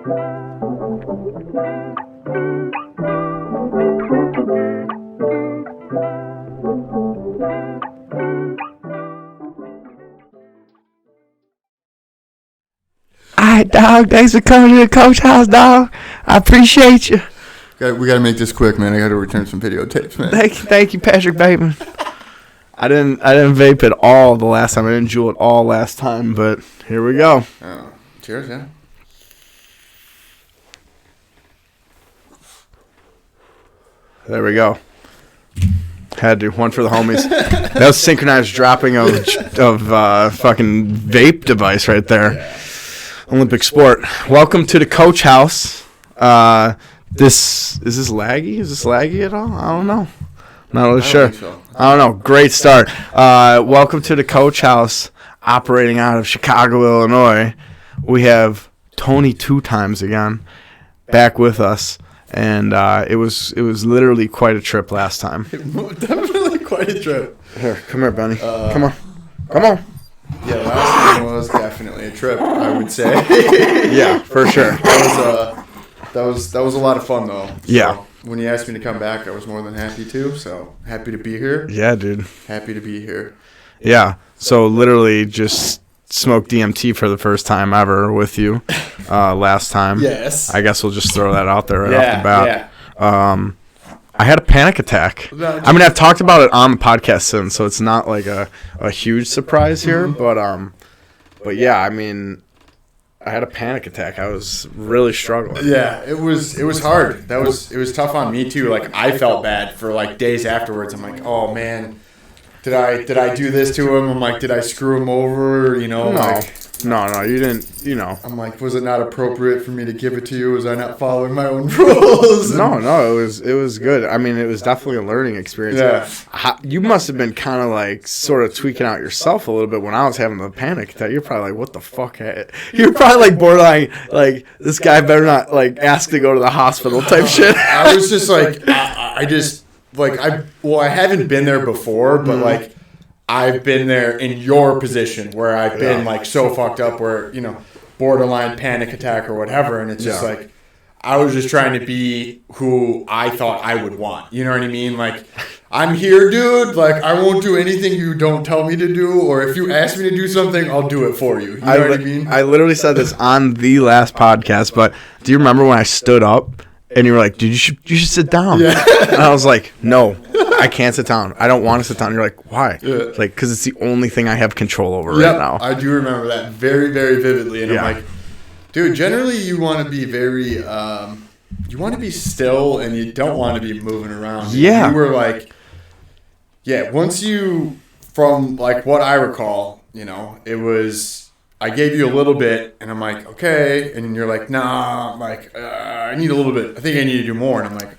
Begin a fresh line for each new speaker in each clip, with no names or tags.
Alright, dog. Thanks for coming to the coach house, dog. I appreciate you.
We gotta make this quick, man. I gotta return some videotapes, man.
Thank you, Patrick Bateman. I didn't vape at all the last time. I didn't jewel at all last time, but here we go.
Cheers, yeah.
There we go. Had to one for the homies. That was synchronized dropping of fucking vape device right there.
Yeah.
Olympic sport. Welcome to the coach house. Is this laggy? Is this laggy at all? I don't know. Not really sure.
So.
I don't know. Great start. Welcome to the coach house, operating out of Chicago, Illinois. We have Tony 2 times again back with us, and it was literally quite a trip last time.
Definitely quite a trip.
Here, come here, Benny. Come on.
Yeah, last time was definitely a trip, I would say.
Yeah, for sure.
That was a lot of fun though. So
yeah.
When you asked me to come back, I was more than happy to. So happy to be here.
Yeah, dude.
Happy to be here.
Yeah. So literally just smoked DMT for the first time ever with you last time.
Yes.
I guess we'll just throw that out there right off the bat.
Yeah.
I had a panic attack. I mean, I've talked about it on the podcast since, so it's not like a huge surprise here.
Mm-hmm.
But yeah, I mean, I had a panic attack. I was really struggling.
Yeah, it was hard. It was tough on me too. Like I felt bad for like days afterwards. I'm like, oh man, did I do this to him? I'm like, did I screw him over? You know,
No, you didn't. You know,
I'm like, was it not appropriate for me to give it to you? Was I not following my own rules?
No, it was good. I mean, it was definitely a learning experience.
Yeah.
You must have been kind of like sort of tweaking out yourself a little bit when I was having the panic attack. You're probably like, what the fuck? You're probably like borderline, like, this guy better not like ask to go to the hospital type shit.
I was just like, I haven't been there before, but like, I've been there in your position where I've been like so fucked up where, you know, borderline panic attack or whatever. And it's just like, I was just trying to be who I thought I would want. You know what I mean? Like, I'm here, dude. Like, I won't do anything you don't tell me to do. Or if you ask me to do something, I'll do it for you. You know what I mean?
I literally said this on the last podcast, but do you remember when I stood up and you were like, dude, you should sit down? Yeah. And I was like, no. I can't sit down. I don't want to sit down. You're like, why? Yeah. Like, because it's the only thing I have control over right now.
I do remember that very, very vividly. And I'm like, dude, generally you want to be very, you want to be still and you don't want to be moving around.
Yeah.
You were like, once you, from like what I recall, you know, it was, I gave you a little bit and I'm like, okay. And you're like, nah, I'm like, I need a little bit. I think I need to do more. And I'm like,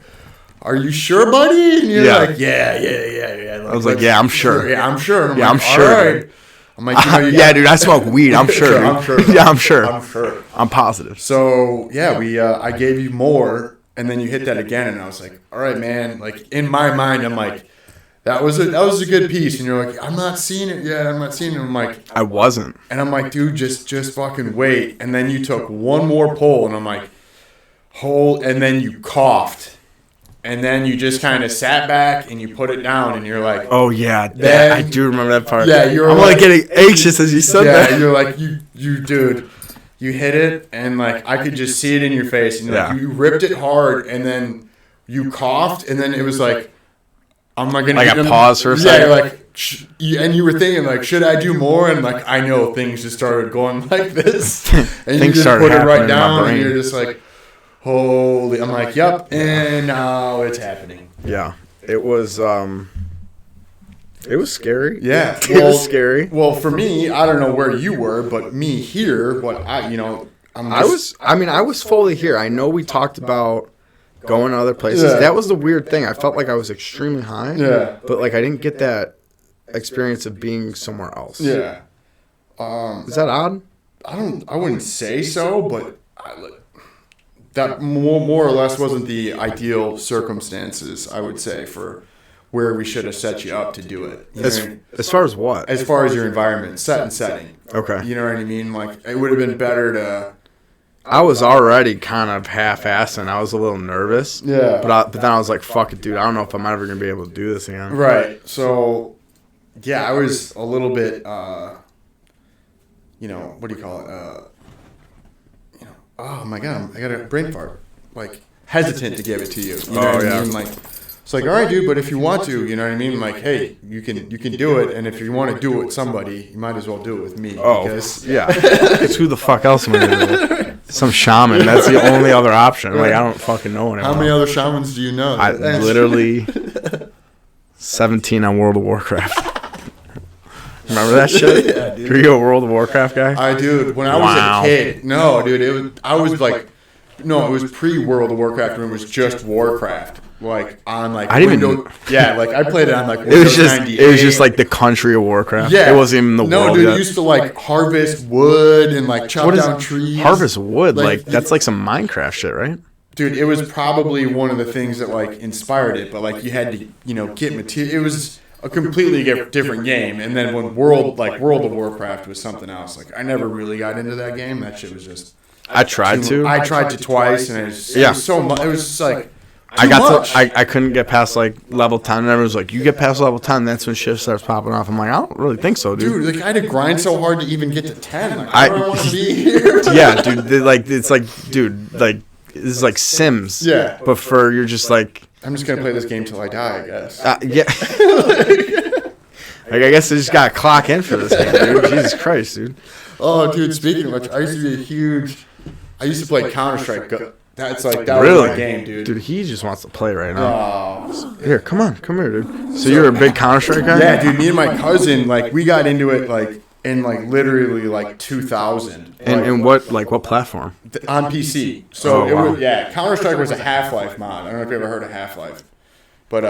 are you sure, buddy? And you're like, yeah.
I was like, yeah, I'm sure.
Yeah, I'm sure.
I'm I'm sure.
All right. I'm like,
yeah, dude, I smoke weed. I'm sure.
I'm sure.
Yeah, I'm sure.
I'm sure.
I'm positive.
So, I gave you more, and then you hit that again, and I was like, all right, man. Like, in my mind, I'm like, that was a good piece. And you're like, I'm not seeing it yet. I'm not seeing it. I'm like,
I wasn't.
And I'm like, dude, just fucking wait. And then you took one more pull, and I'm like, and then you coughed. And then you just kind of sat back and you put it down and you're like...
Oh, yeah. I do remember that part.
Yeah,
I'm like getting anxious as you said that.
Yeah, you're like, you dude, you hit it and like I could just see it in your face. And like, you ripped it hard and then you coughed and then it was like, I'm not going to...
Like a pause for a second?
Yeah, you're like... And you were thinking like, should I do more? And like, I know things just started going like this. And you just put it right down and you're just like... Holy, I'm like, yep, and now it's happening.
Yeah, it was scary.
Yeah,
it was scary.
Well, for me, I don't know where you were, but me here,
I was fully here. I know we talked about going to other places. Yeah. That was the weird thing. I felt like I was extremely high.
Yeah,
but like I didn't get that experience of being somewhere else.
Yeah.
Is that odd?
I wouldn't say so, but that more or less wasn't the ideal circumstances, I would say, for where we should have set you up to do it.
As far as what?
As far as your environment, set and setting.
Okay.
You know what I mean? Like, it would have been better to...
I was already kind of half-assing. I was a little nervous.
Yeah.
But then I was like, fuck it, dude. I don't know if I'm ever going to be able to do this again.
Right. So, yeah, I was a little bit, what do you call it? Oh, my God. I got a brain fart. Like, hesitant to give it to you. You know what I mean? Like, it's like, all right, dude, but if you want to, you know what I mean? Like, hey, you can do it, and if you want to do it with somebody, you might as well do it with me.
Oh,
because
yeah. It's who the fuck else am I going to do it? Some shaman. That's the only other option. Like, I don't fucking know anymore.
How many other shamans do you know?
I literally 17 on World of Warcraft. Remember that shit?
Yeah, dude.
Were you a World of Warcraft guy?
I do. When I was a kid, no, dude, it was pre-World of Warcraft when it was just Warcraft. Like on like
I didn't
Windows, yeah, like I played it on like
Windows
Windows 98.
It was just like the country of Warcraft.
Yeah,
it wasn't even the
no,
world.
dude,
yet.
you used to like harvest wood and like chop down trees.
Harvest wood?
Like,
That's like some Minecraft shit, right?
Dude, it was probably one of the things that like inspired it, but like you had to get material. It was a completely different game. And then when World of Warcraft was something else. Like I never really got into that game. That shit was just.
I tried to
twice, and it was so much. It was just like.
I couldn't get past like level 10, and everyone was like, you get past level 10, that's when shit starts popping off. I'm like, I don't really think so, dude.
Dude, like I had to grind so hard to even get to 10. Like, I don't want to be here.
Yeah, dude. It's like, dude, like this is like Sims.
Yeah.
But for you're just like,
I'm just gonna play this game till I die, I guess.
Yeah. Like I guess I just gotta clock in for this game, dude. Jesus Christ, dude.
Oh, dude. Speaking of which, I used to play Counter-Strike. That
really?
was my game, dude.
Dude, he just wants to play right now.
Oh.
Here, come here, dude. So you're a big Counter-Strike guy?
Yeah, dude. Me and my cousin, like, we got into it, like, in, like, literally, like, 2000.
And what platform?
On PC. So, Counter-Strike was a Half-Life mod. I don't know if you ever heard of Half-Life. But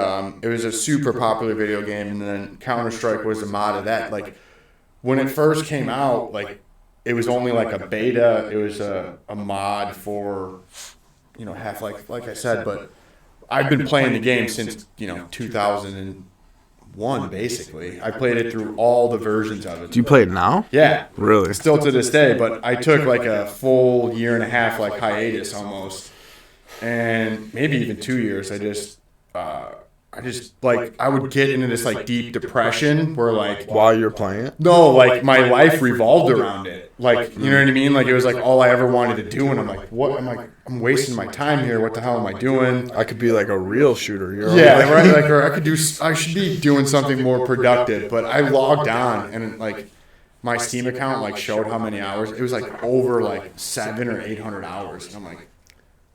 it was a super popular video game, and then Counter-Strike was a mod of that. Like, when it first came out, like, it was only, like, a beta. It was a mod for... Half-Life, like I said, but I've been playing the game since, 2001, basically. I played it through all the versions of it.
Do you play it now?
Yeah.
Really?
Still to this day, but I took, like, a full year and a half, like, hiatus almost. And maybe even 2 years. I would get into this, like, deep depression where, like...
While you're playing it?
No, like, my life revolved around it. Like, you know what I mean? Like, it was, like, all I ever wanted to do, and I'm like, what? I'm wasting my time here. What the hell am I doing?
I could be, like, a real shooter.
Yeah, right? Like, or I should be doing something more productive, but I logged on, and, like, my Steam account, like, showed how many hours. It was, like, over, like, 700 or 800 hours, and I'm like...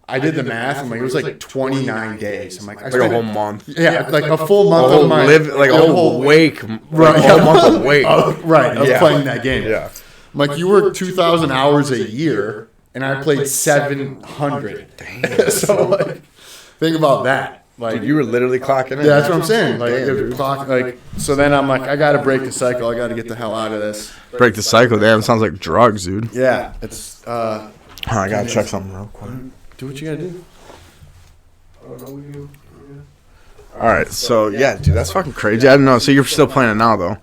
I did the math. I'm like, it was like 29 days. I'm like,
I spent a whole month.
Yeah, like a full month of my
a whole week,
right?
A whole month of wake,
right? Of playing that game.
Yeah.
I'm like, you work 2,000 hours a year, and I played 700. Damn. So like, think about that. Like,
dude, you were literally clocking in.
Yeah, that's what I'm saying. Like, so then I'm like, I got to break the cycle. I got to get the hell out of this.
Break the cycle. Damn, it sounds like drugs, dude.
Yeah, it's.
I gotta check something real quick.
Do what you gotta do.
All right, so yeah, dude, that's fucking crazy. I didn't know. So you're still playing it now, though?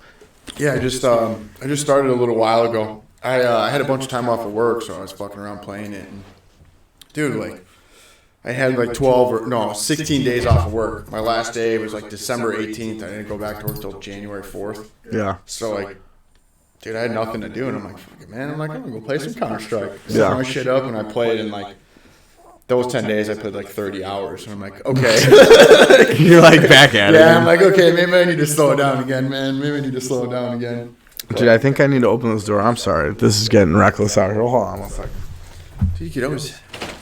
Yeah, I just started a little while ago. I had a bunch of time off of work, so I was fucking around playing it. And, dude, like, I had like 16 days off of work. My last day was like December 18th. I didn't go back to work till January 4th.
Yeah.
So like, dude, I had nothing to do, and I'm like, fuck it, man. I'm like, I'm gonna go play some Counter-Strike.
Yeah.
Set my shit up, and I played in like. Those 10 days, I played like 30 hours, and I'm like, okay.
You're like back at it.
Yeah, I'm like, okay, maybe I need to slow it down again, man. Maybe I need to slow it down again.
Dude, I think I need to open this door. I'm sorry. This is getting reckless out here. Hold on one second.
Dude, you could always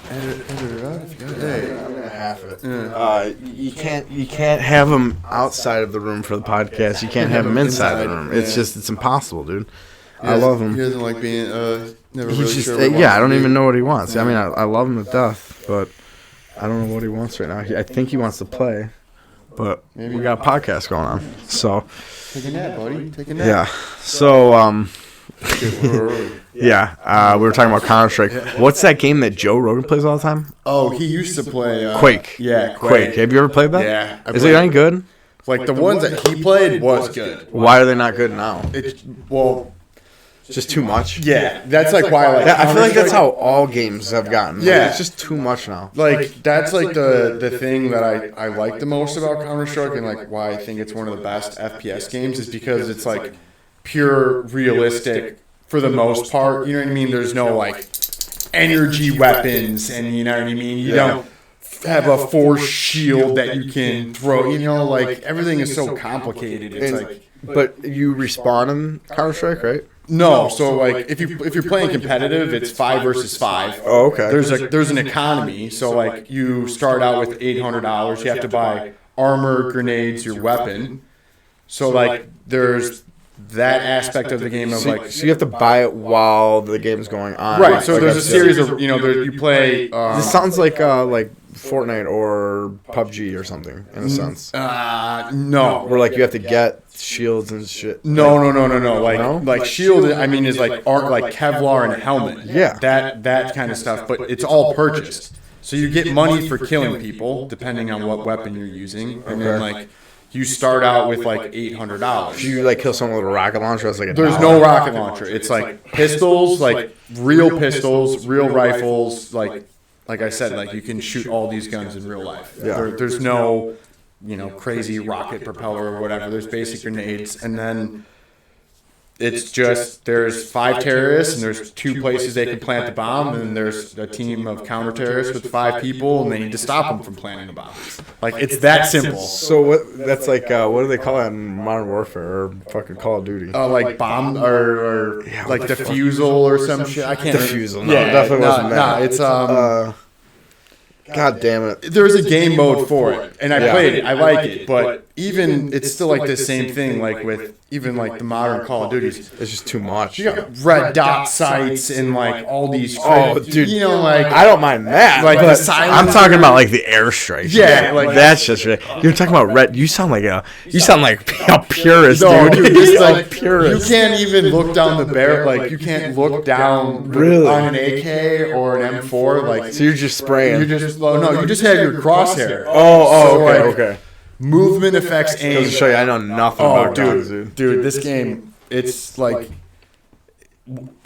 edit it out if you got it.
I'm gonna half it. Yeah. You can't have them outside of the room for the podcast. You can't have them inside the room. It's impossible, dude. I love him.
He doesn't like being never
He's
really
just
sure.
I don't even know what he wants. I mean, I love him to death, but I don't know what he wants right now. I think he wants to play, but we got a podcast going on, so
take a nap, buddy. Take a nap.
Yeah. So yeah, we were talking about Counter-Strike. What's that game that Joe Rogan plays all the time?
Oh, he used to play
Quake.
Yeah,
Quake. Have you ever played that?
Yeah.
Is it any good?
Like the ones that he played was good.
Why are they not good now? Just too much.
Yeah, that's like why. Like,
I feel like that's how all games have gotten.
Yeah,
like, it's just too much now.
Like that's like the thing that I like the most about Counter-Strike, and like why I think it's one of the best FPS games is because it's like pure realistic for the most part. You know what I mean? There's no like energy weapons, and you know what I mean. You don't have a force shield that you can throw. You know, like everything is so complicated. It's like.
But you respawn in Counter-Strike, right?
No, so like if you're playing competitive, it's 5 versus 5.
Oh, okay.
There's an economy, so like you start out with $800. You have to buy armor, grenades, your weapon. So like there's that aspect of the game of like.
So you have to buy it while the game's going on.
Right. So there's a series of you play.
This sounds like Fortnite or PUBG or something in a sense.
No.
Where like you have to get shields and shit.
No. Like shield. I mean, is like Kevlar and a helmet.
Yeah.
That kind of stuff. But it's all purchased. So you get money for killing people depending on what weapon you're using, and then like. You start out with like $800.
If you like kill someone with a rocket launcher, that's like
There's no rocket launcher. It's like pistols, like real pistols, real rifles. Like I said, like you can shoot all these guns in real life.
Yeah.
There's no, crazy rocket propeller or whatever. There's basic grenades, and then it's just there's 5 terrorists, and there's 2 places they can plant the bomb, and then there's a team of counter terrorists with 5 people, and they need to stop them from planting the bomb. Like it's that simple.
So what? That's like what do they call it in Modern Warfare or fucking Call of Duty?
Like bomb or like defusal or some shit. I can't.
Defusal. No, it definitely wasn't that.
No, it's
God damn it.
There's a game mode for it, and I played it. I like it, but even it's still like the same thing. Like with even like the modern Call of Duties,
it's just too much.
You got red dot sights and like all these.
Dude,
like
I don't mind that.
Like
but
I'm
talking about like the airstrike.
Yeah, like
that's just. You're talking about red. You sound like a purist,
no,
dude.
It's like purist. You can't even look down the barrel. Like you can't look down on an AK or an M4. Like
so, you're just spraying.
You just have your crosshair.
Okay.
Movement affects aim.
Just to show you, I know nothing about guns,
dude. This game, it's like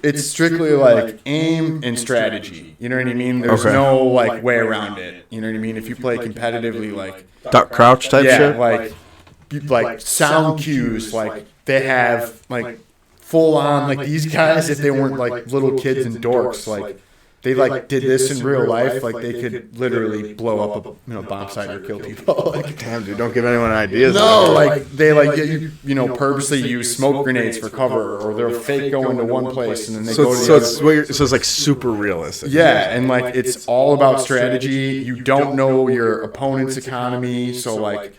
it's strictly like aim and strategy. You know what I mean? There's no like way around it. You know what I mean? If you play competitively, like
duck crouch type shit,
like sound cues, like they have like full on like these guys. If they weren't like little kids and dorks, like. They like did this in real life, like they could literally blow up a bomb site or kill people. Like,
damn, dude, don't give anyone ideas.
No, like they like purposely use smoke grenades for cover, or they're fake going to one place and then they go to the other.
So it's like super realistic.
Yeah, and like it's all about strategy. You don't know your opponent's economy, so like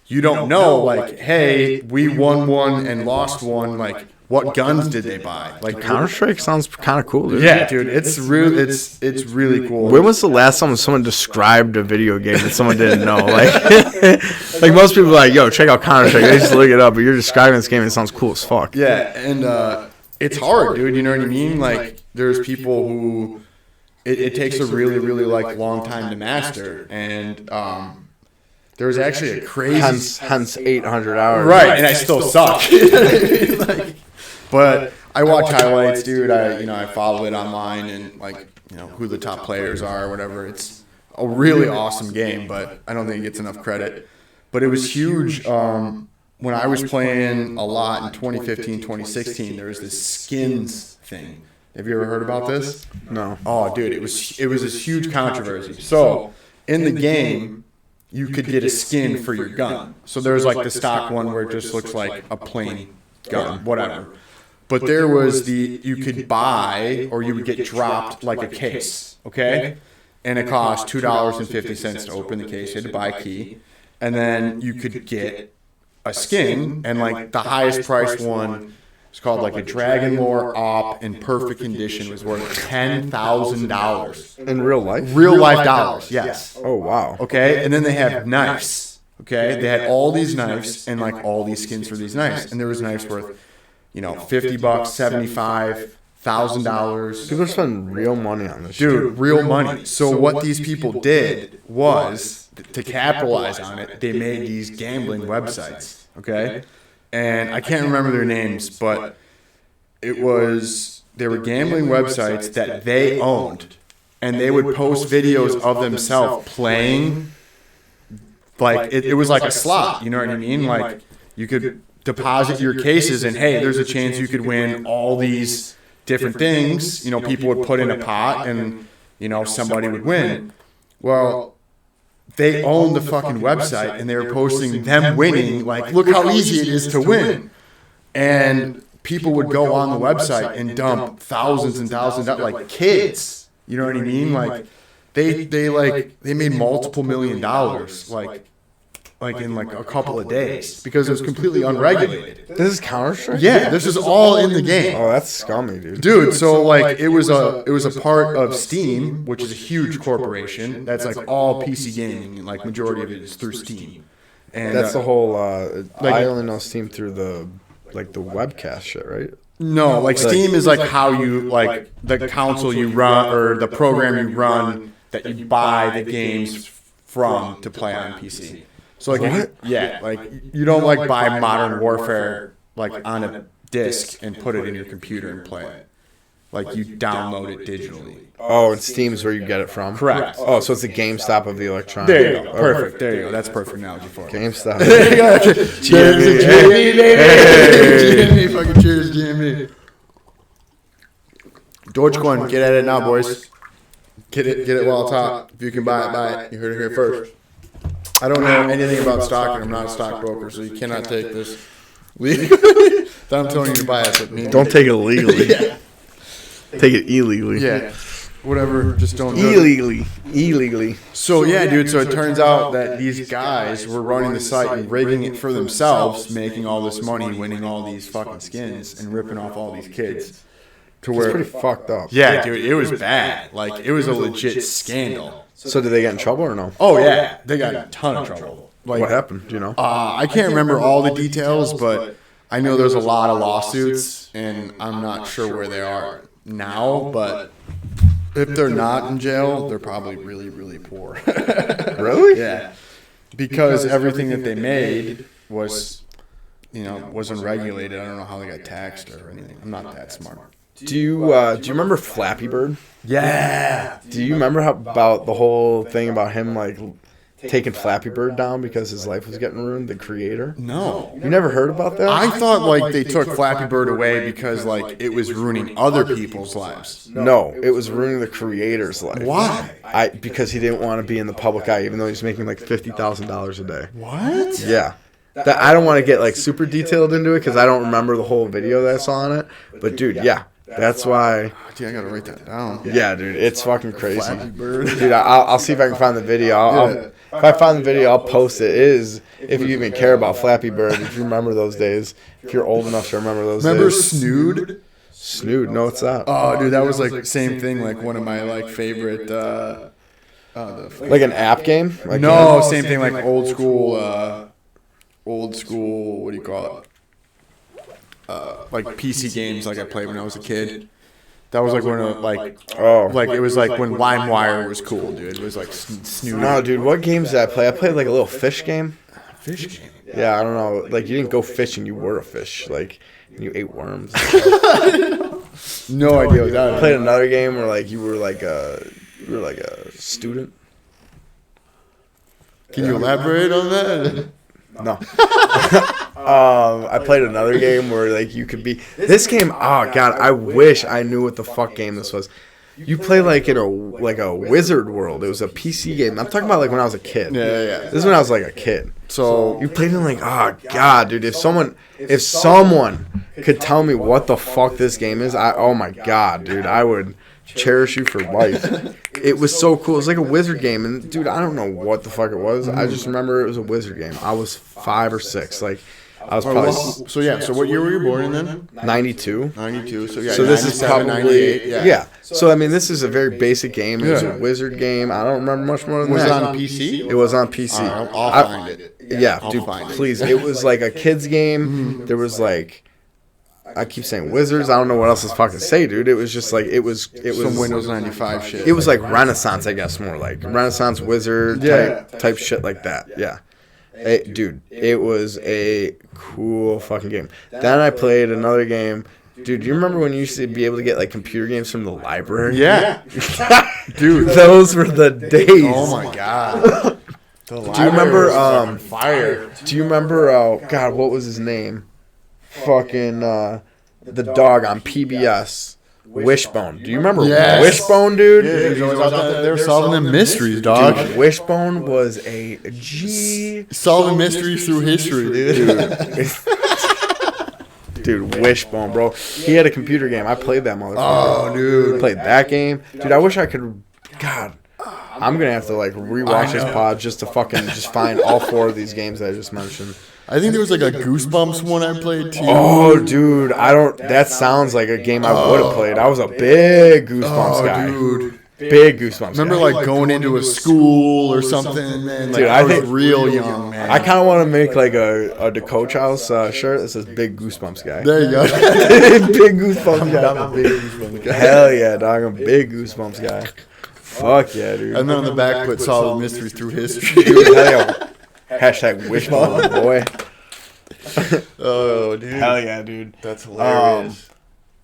you don't know like, hey, we won one and lost one, like. What guns did they buy? Like
Counter-Strike sounds kind of cool, dude.
Yeah, dude, it's really cool.
When was the last time someone described a video game that someone didn't know? Like most people are like, yo, check out Counter-Strike. They just look it up, but you're describing this game and it sounds cool as fuck.
Yeah, and it's hard, dude. You know what I mean? Like there's people who it takes a really, really like long time to master, and there's actually a crazy
hence 800 hours.
Right, and I still suck. Like, but I watch highlights, dude. I follow it online and like who the top players are or whatever. It's a really awesome game, but I don't think it gets enough credit. But it was huge when I was playing a lot in 2015, 2016. There was this skins thing. Have you ever heard about this?
No.
Oh, dude, it was this huge controversy. So in the game, you could get a skin for your gun. So there's like the stock one where it just looks like a plain gun, whatever. But there was you could buy or you would get dropped like a case, okay? And it cost $2.50 to open the case. You had to buy a key. And then you could get a skin, and like the highest priced one was called like a Dragon Lore Op in perfect condition, was worth $10,000.
In real life?
Real life dollars, yes.
Oh, wow.
Okay, and then they have knives. Okay, they had all these knives and like all these skins for these knives. And there was knives worth $50, $75,000.
People are spending real money on this
shit. Real money. So what these people did was, to capitalize on it, they made these gambling websites, okay? And I can't remember their names, but they were gambling websites that they owned, and they would post videos of themselves playing. Like it was like a slot, you know what I mean? Like you could deposit your cases, and hey, there's a chance you could win all these different things. You know, people would put in a pot, and you know somebody would win. Well, they owned the fucking website, and they were posting them winning. Like, look how easy it is to win, and people would go on the website and dump thousands and thousands of like kids. You know what I mean? Like they made multiple $1 million like in like a couple of days because it was completely unregulated.
This is Counter-Strike?
Yeah, this is all in the game.
Oh, that's scummy, dude.
Dude, so like it was a part of Steam, which is a huge corporation. That's like all PC gaming, like majority of it is through Steam. And
that's the whole I only know Steam through the webcast shit, right?
No, like Steam is like how you like the console you run or the program you run that you buy the games from to play on PC. So like like you don't like buy Modern Warfare like on a disc and put it in your computer and play it. Like you download it digitally.
Oh, and Steam's where you get it from?
Correct.
Oh, so it's the GameStop of the electronic.
There you go. Perfect. There you go. That's a perfect analogy for it.
GameStop.
GME, baby. GME, fucking cheers, GME. Dogecoin, get at it now, boys. Get it while it's hot. If you can buy it, buy it. You heard it here first. I don't know anything about stock, and I'm not a stockbroker, so you cannot take this legally. I'm telling you to buy it.
Don't take it legally. Yeah. Take it illegally.
Yeah. Whatever, just don't do
it. Illegally.
So, yeah, dude, so it turns out that these guys were running the site and rigging it for themselves, making all this money, winning all these fucking skins, and ripping off all these kids.
To where, it's pretty fucked up.
Yeah, dude, it was bad. Like, it was a legit scandal.
So did they get in trouble or no?
Oh, yeah. They got in a ton of trouble.
Like, what happened? Do you know?
I can't remember all the details, but I know there's a lot of lawsuits, and I'm not sure where they are now, but if they're not in jail, they're probably really, really poor.
Really?
Yeah. Because everything that they made was, wasn't regulated. I don't know how they got taxed or anything. I'm not that smart.
Do you remember Flappy Bird?
Yeah.
Do you remember about the whole thing about him like taking Flappy Bird down because his life was getting ruined? The creator.
No.
You never heard about that?
I thought like they took Flappy Bird away because like it was ruining other people's lives.
No, it was ruining the creator's life.
Why?
Because he didn't want to be in the public eye, even though he's making like $50,000 a day.
What?
Yeah. I don't want to get like super detailed into it because I don't remember the whole video that I saw on it. But dude, yeah. That's why.
Dude, I gotta write that down.
Yeah, dude, it's fucking crazy.
Flappy Bird.
Dude, I'll see if I can find the video. If I find the video, I'll post it. It is, if you even care about Flappy Bird, if you remember those days, if you're old enough to remember those days.
Remember Snood?
Snood? No, it's not.
Oh, dude, that was like the same thing. Like one of my like favorite.
Like an app game? Like
no, same thing. Like old school. What do you call it? Like PC games, like I played when I was a kid. That was like when it was like when LimeWire was cool, dude. It was like Snood.
No, dude, what games did I play? I played like a little fish game.
Fish game?
Yeah, I don't know. Like you didn't go fishing, you were a fish. Like you ate worms.
No idea what that is.
I played another game where like you were like a student.
Can you elaborate on that?
No. I played another game where like you could be this game. Oh god, I wish I knew what the fuck game this was. You play like in a wizard world. It was a PC game. I'm talking about like when I was a kid.
Yeah.
This is when I was like a kid.
So
you played in like god, dude. If someone could tell me what the fuck this game is, oh my god, dude, I would cherish you for life. It was so cool. It was like a wizard game, and dude, I don't know what the fuck it was. I just remember it was a wizard game. I was 5 or 6. Like I was probably.
So what year were you born in then?
92.
92. So yeah.
So this is probably
98.
Yeah. So I mean, this is a very basic game. It was a wizard game. I don't remember much more than that.
Was it on PC?
It was on PC.
I'll find it.
Yeah, dude, please. It was like a kids game. There was like. I keep saying wizards. I don't know what else to fucking say, dude. It was just like it was
some Windows 95 shit.
It was like Renaissance, I guess, more like Renaissance wizard type shit like that. Yeah, dude, it was a cool fucking game. Then I played another game. Dude, you remember when you used to be able to get like computer games from the library?
Yeah. Dude,
those were the days.
oh my god.
Do you remember
on fire?
Do you remember God, what was his name? Fucking the dog on PBS. Wishbone. Do you remember Wishbone, dude?
Yeah, he was always out there. They were solving them mysteries, dog.
Dude, Wishbone was a G.
Solving mysteries through history, dude.
Dude, Wishbone, bro. He had a computer game. I played that motherfucker.
Oh, dude.
Played that game. Dude, I wish I could. God. I'm going to have to, like, rewatch this pod just to fucking just find all 4 of these games that I just mentioned.
I think there was like a Goosebumps one I played too.
Oh, dude. That sounds like a game I would have played. I was a big Goosebumps guy.
Dude.
Big Goosebumps
Remember,
guy.
like, going into a school or something, man? Like,
Dude,
I
I
was
think
real young, man.
I kind of want to make, like, a Coach House shirt that says Big Goosebumps guy.
There you go.
Big Goosebumps guy.
I'm a big Goosebumps guy.
Hell yeah, dog. I'm a big Goosebumps guy. Fuck yeah, dude.
And then on the back, put solving mysteries through history.
Dude, hell yeah. Hashtag Wishbone, boy.
Oh, dude.
Hell yeah, dude.
That's hilarious.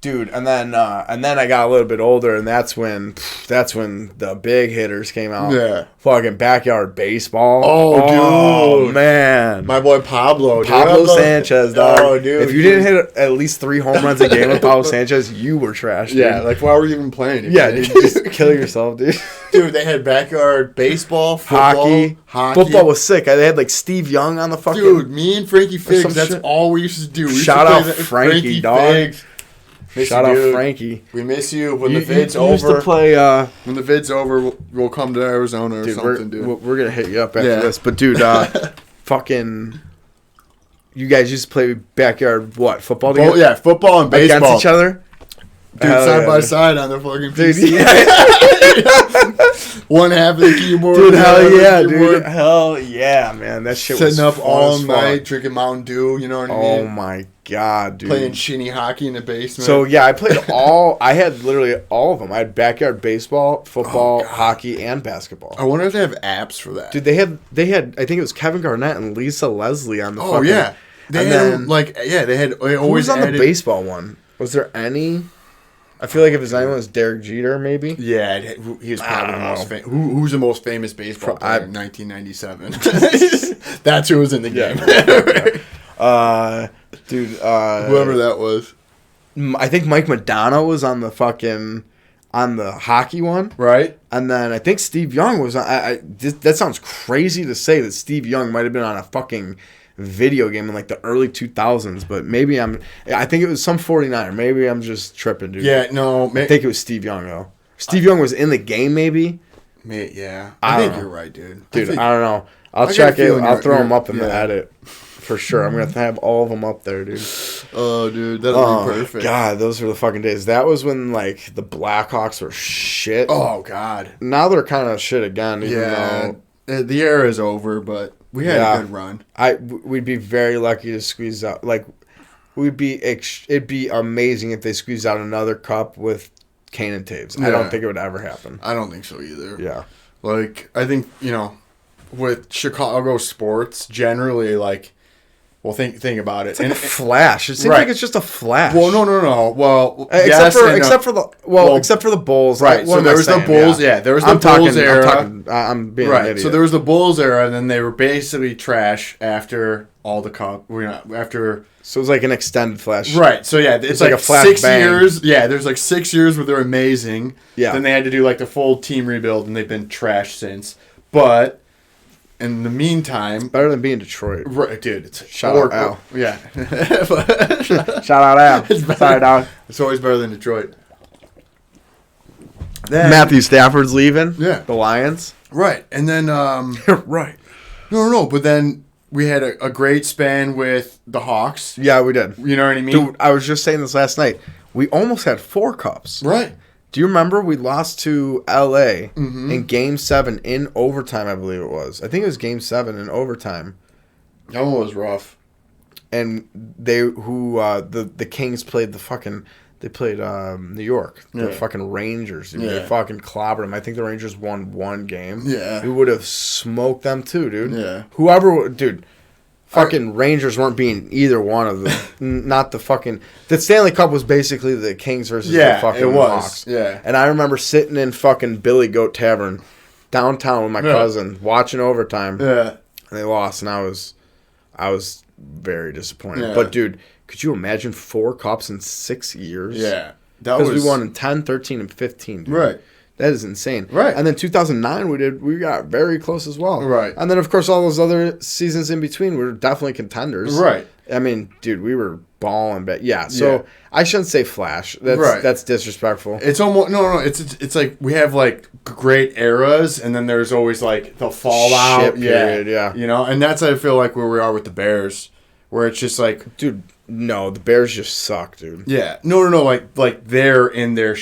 Dude, and then I got a little bit older, and that's when the big hitters came out.
Yeah.
Fucking backyard baseball.
Oh, dude.
Man.
My boy Pablo. Dude.
Pablo Sanchez, dog.
Oh, dude.
If you didn't hit at least 3 home runs a game with Pablo Sanchez, you were trash, dude.
Yeah, like, why were you even playing?
Yeah, dude, just kill yourself, dude.
Dude, they had backyard baseball, football, hockey.
Football was sick. They had, like, Steve Young on the fucking...
Dude, me and Frankie
some
Figs, that's
shit.
all we used to do. We used
Shout
to
out
play
Frankie, dog.
Figs. Miss
Shout
you,
out
dude.
Frankie.
We miss you. When
You
the vid's
used
over,
to play...
when the vid's over, we'll come to Arizona or something, dude.
We're going to hit you up after
Yeah.
this. But, dude, fucking... You guys used to play backyard, what, football together?
Oh, yeah, football and baseball.
Against each other?
Dude,
Hell
side
yeah,
by
dude.
side on the fucking
Dude,
PC.
yeah.
One half of the keyboard.
Dude,
the other
hell
half of the
yeah,
keyboard.
dude. Hell yeah, man. That shit was
Sitting up
fun
all
as fuck.
night, drinking Mountain Dew, you know what I
Oh,
mean?
my God, dude.
Playing shinny hockey in the basement.
So, yeah, I played I had literally all of them. I had backyard baseball, football, hockey, and basketball.
I wonder if they have apps for that.
Dude, they had, I think it was Kevin Garnett and Lisa Leslie on the
Oh,
fucking...
yeah. They
and
had,
then-
they
Who
always
was on the
added-
baseball one? Was there any? I feel like if his name was Derek Jeter, maybe.
Yeah, he was probably the most famous. Who's the most famous baseball player in 1997? That's who was in the game.
Dude.
Whoever that was.
I think Mike Madonna was on the hockey one,
Right?
and then I think Steve Young was on. That sounds crazy to say that Steve Young might have been on a fucking video game in like the early 2000s, but maybe I think it was some 49er. Maybe I'm just tripping, dude.
Yeah, no.
I think it was Steve Young though. Steve Young was in the game, maybe.
Yeah.
I
I think
don't know.
you're right, dude.
Dude,
think-
I don't know. I'll
I got
check
a
it.
feeling
I'll
you're-
throw them up in the
yeah.
edit for sure. I'm gonna have all of them up there, dude.
Oh, dude, that'd
Oh
be perfect.
God, those were the fucking days. That was when like the Blackhawks were shit.
Oh, God.
Now they're kind of shit again. Even
Yeah.
though
The era is over, but we had
Yeah.
a good run.
we'd be very lucky to squeeze out. Like it'd be amazing if they squeezed out another cup with Kane and Taves. I
Yeah.
don't think it would ever happen.
I don't think so either.
Yeah.
Like, I think, with Chicago sports, generally, like, well, think about it.
It's like a flash. It seems
Right.
like it's just a flash.
Well, no. Well,
Except
yes
for the Bulls.
Right.
What
So
am
there
I
was the
saying?
Bulls. Yeah, there was the Bulls era.
I'm being an
Right.
idiot.
So there was the Bulls era, and then they were basically trash after all the after.
So it was like an extended flash.
Right. So yeah, it's
like
like
a flash
6
bang.
years. Yeah, there's like 6 years where they're amazing.
Yeah.
Then they had to do like the full team rebuild, and they've been trash since. But in the meantime,
Better than being Detroit.
right, dude, it's
Shout out Al.
Yeah.
Shout out Al. Sorry, dog.
It's always better than Detroit. Then,
Matthew Stafford's leaving.
Yeah.
The Lions.
Right, and then
Right.
no. But then we had a great span with the Hawks.
Yeah, we did.
You know what I mean?
Dude, I was just saying this last night. We almost had 4 cups.
Right.
Do you remember we lost to L.A.
Mm-hmm.
in Game 7 in overtime, I believe it was. I think it was Game 7 in overtime.
That one was rough.
And the Kings played they played New York. The
Yeah.
fucking Rangers. Dude.
Yeah.
They fucking clobbered them. I think the Rangers won 1 game.
Yeah.
We would have smoked them too, dude.
Yeah.
Whoever, dude. fucking Rangers weren't being either one of them. Not the fucking... The Stanley Cup was basically the Kings versus the fucking Hawks.
Yeah.
And I remember sitting in fucking Billy Goat Tavern downtown with my cousin watching overtime.
Yeah.
And they lost, and I was very disappointed.
Yeah.
But, dude, could you imagine 4 cups in 6 years?
Yeah.
Because we won in 10, 13, and 15. Dude.
Right.
That is insane.
Right.
And then 2009, we got very close as well.
Right.
And then, of course, all those other seasons in between, we were definitely contenders.
Right.
I mean, dude, we were balling. But yeah, so I shouldn't say flash. That's disrespectful.
It's almost no. It's like we have like great eras, and then there's always like the fallout.
Shit period, yeah.
You know, and that's I feel like where we are with the Bears, where it's just like,
dude, no, the Bears just suck, dude.
Yeah, no, like they're in their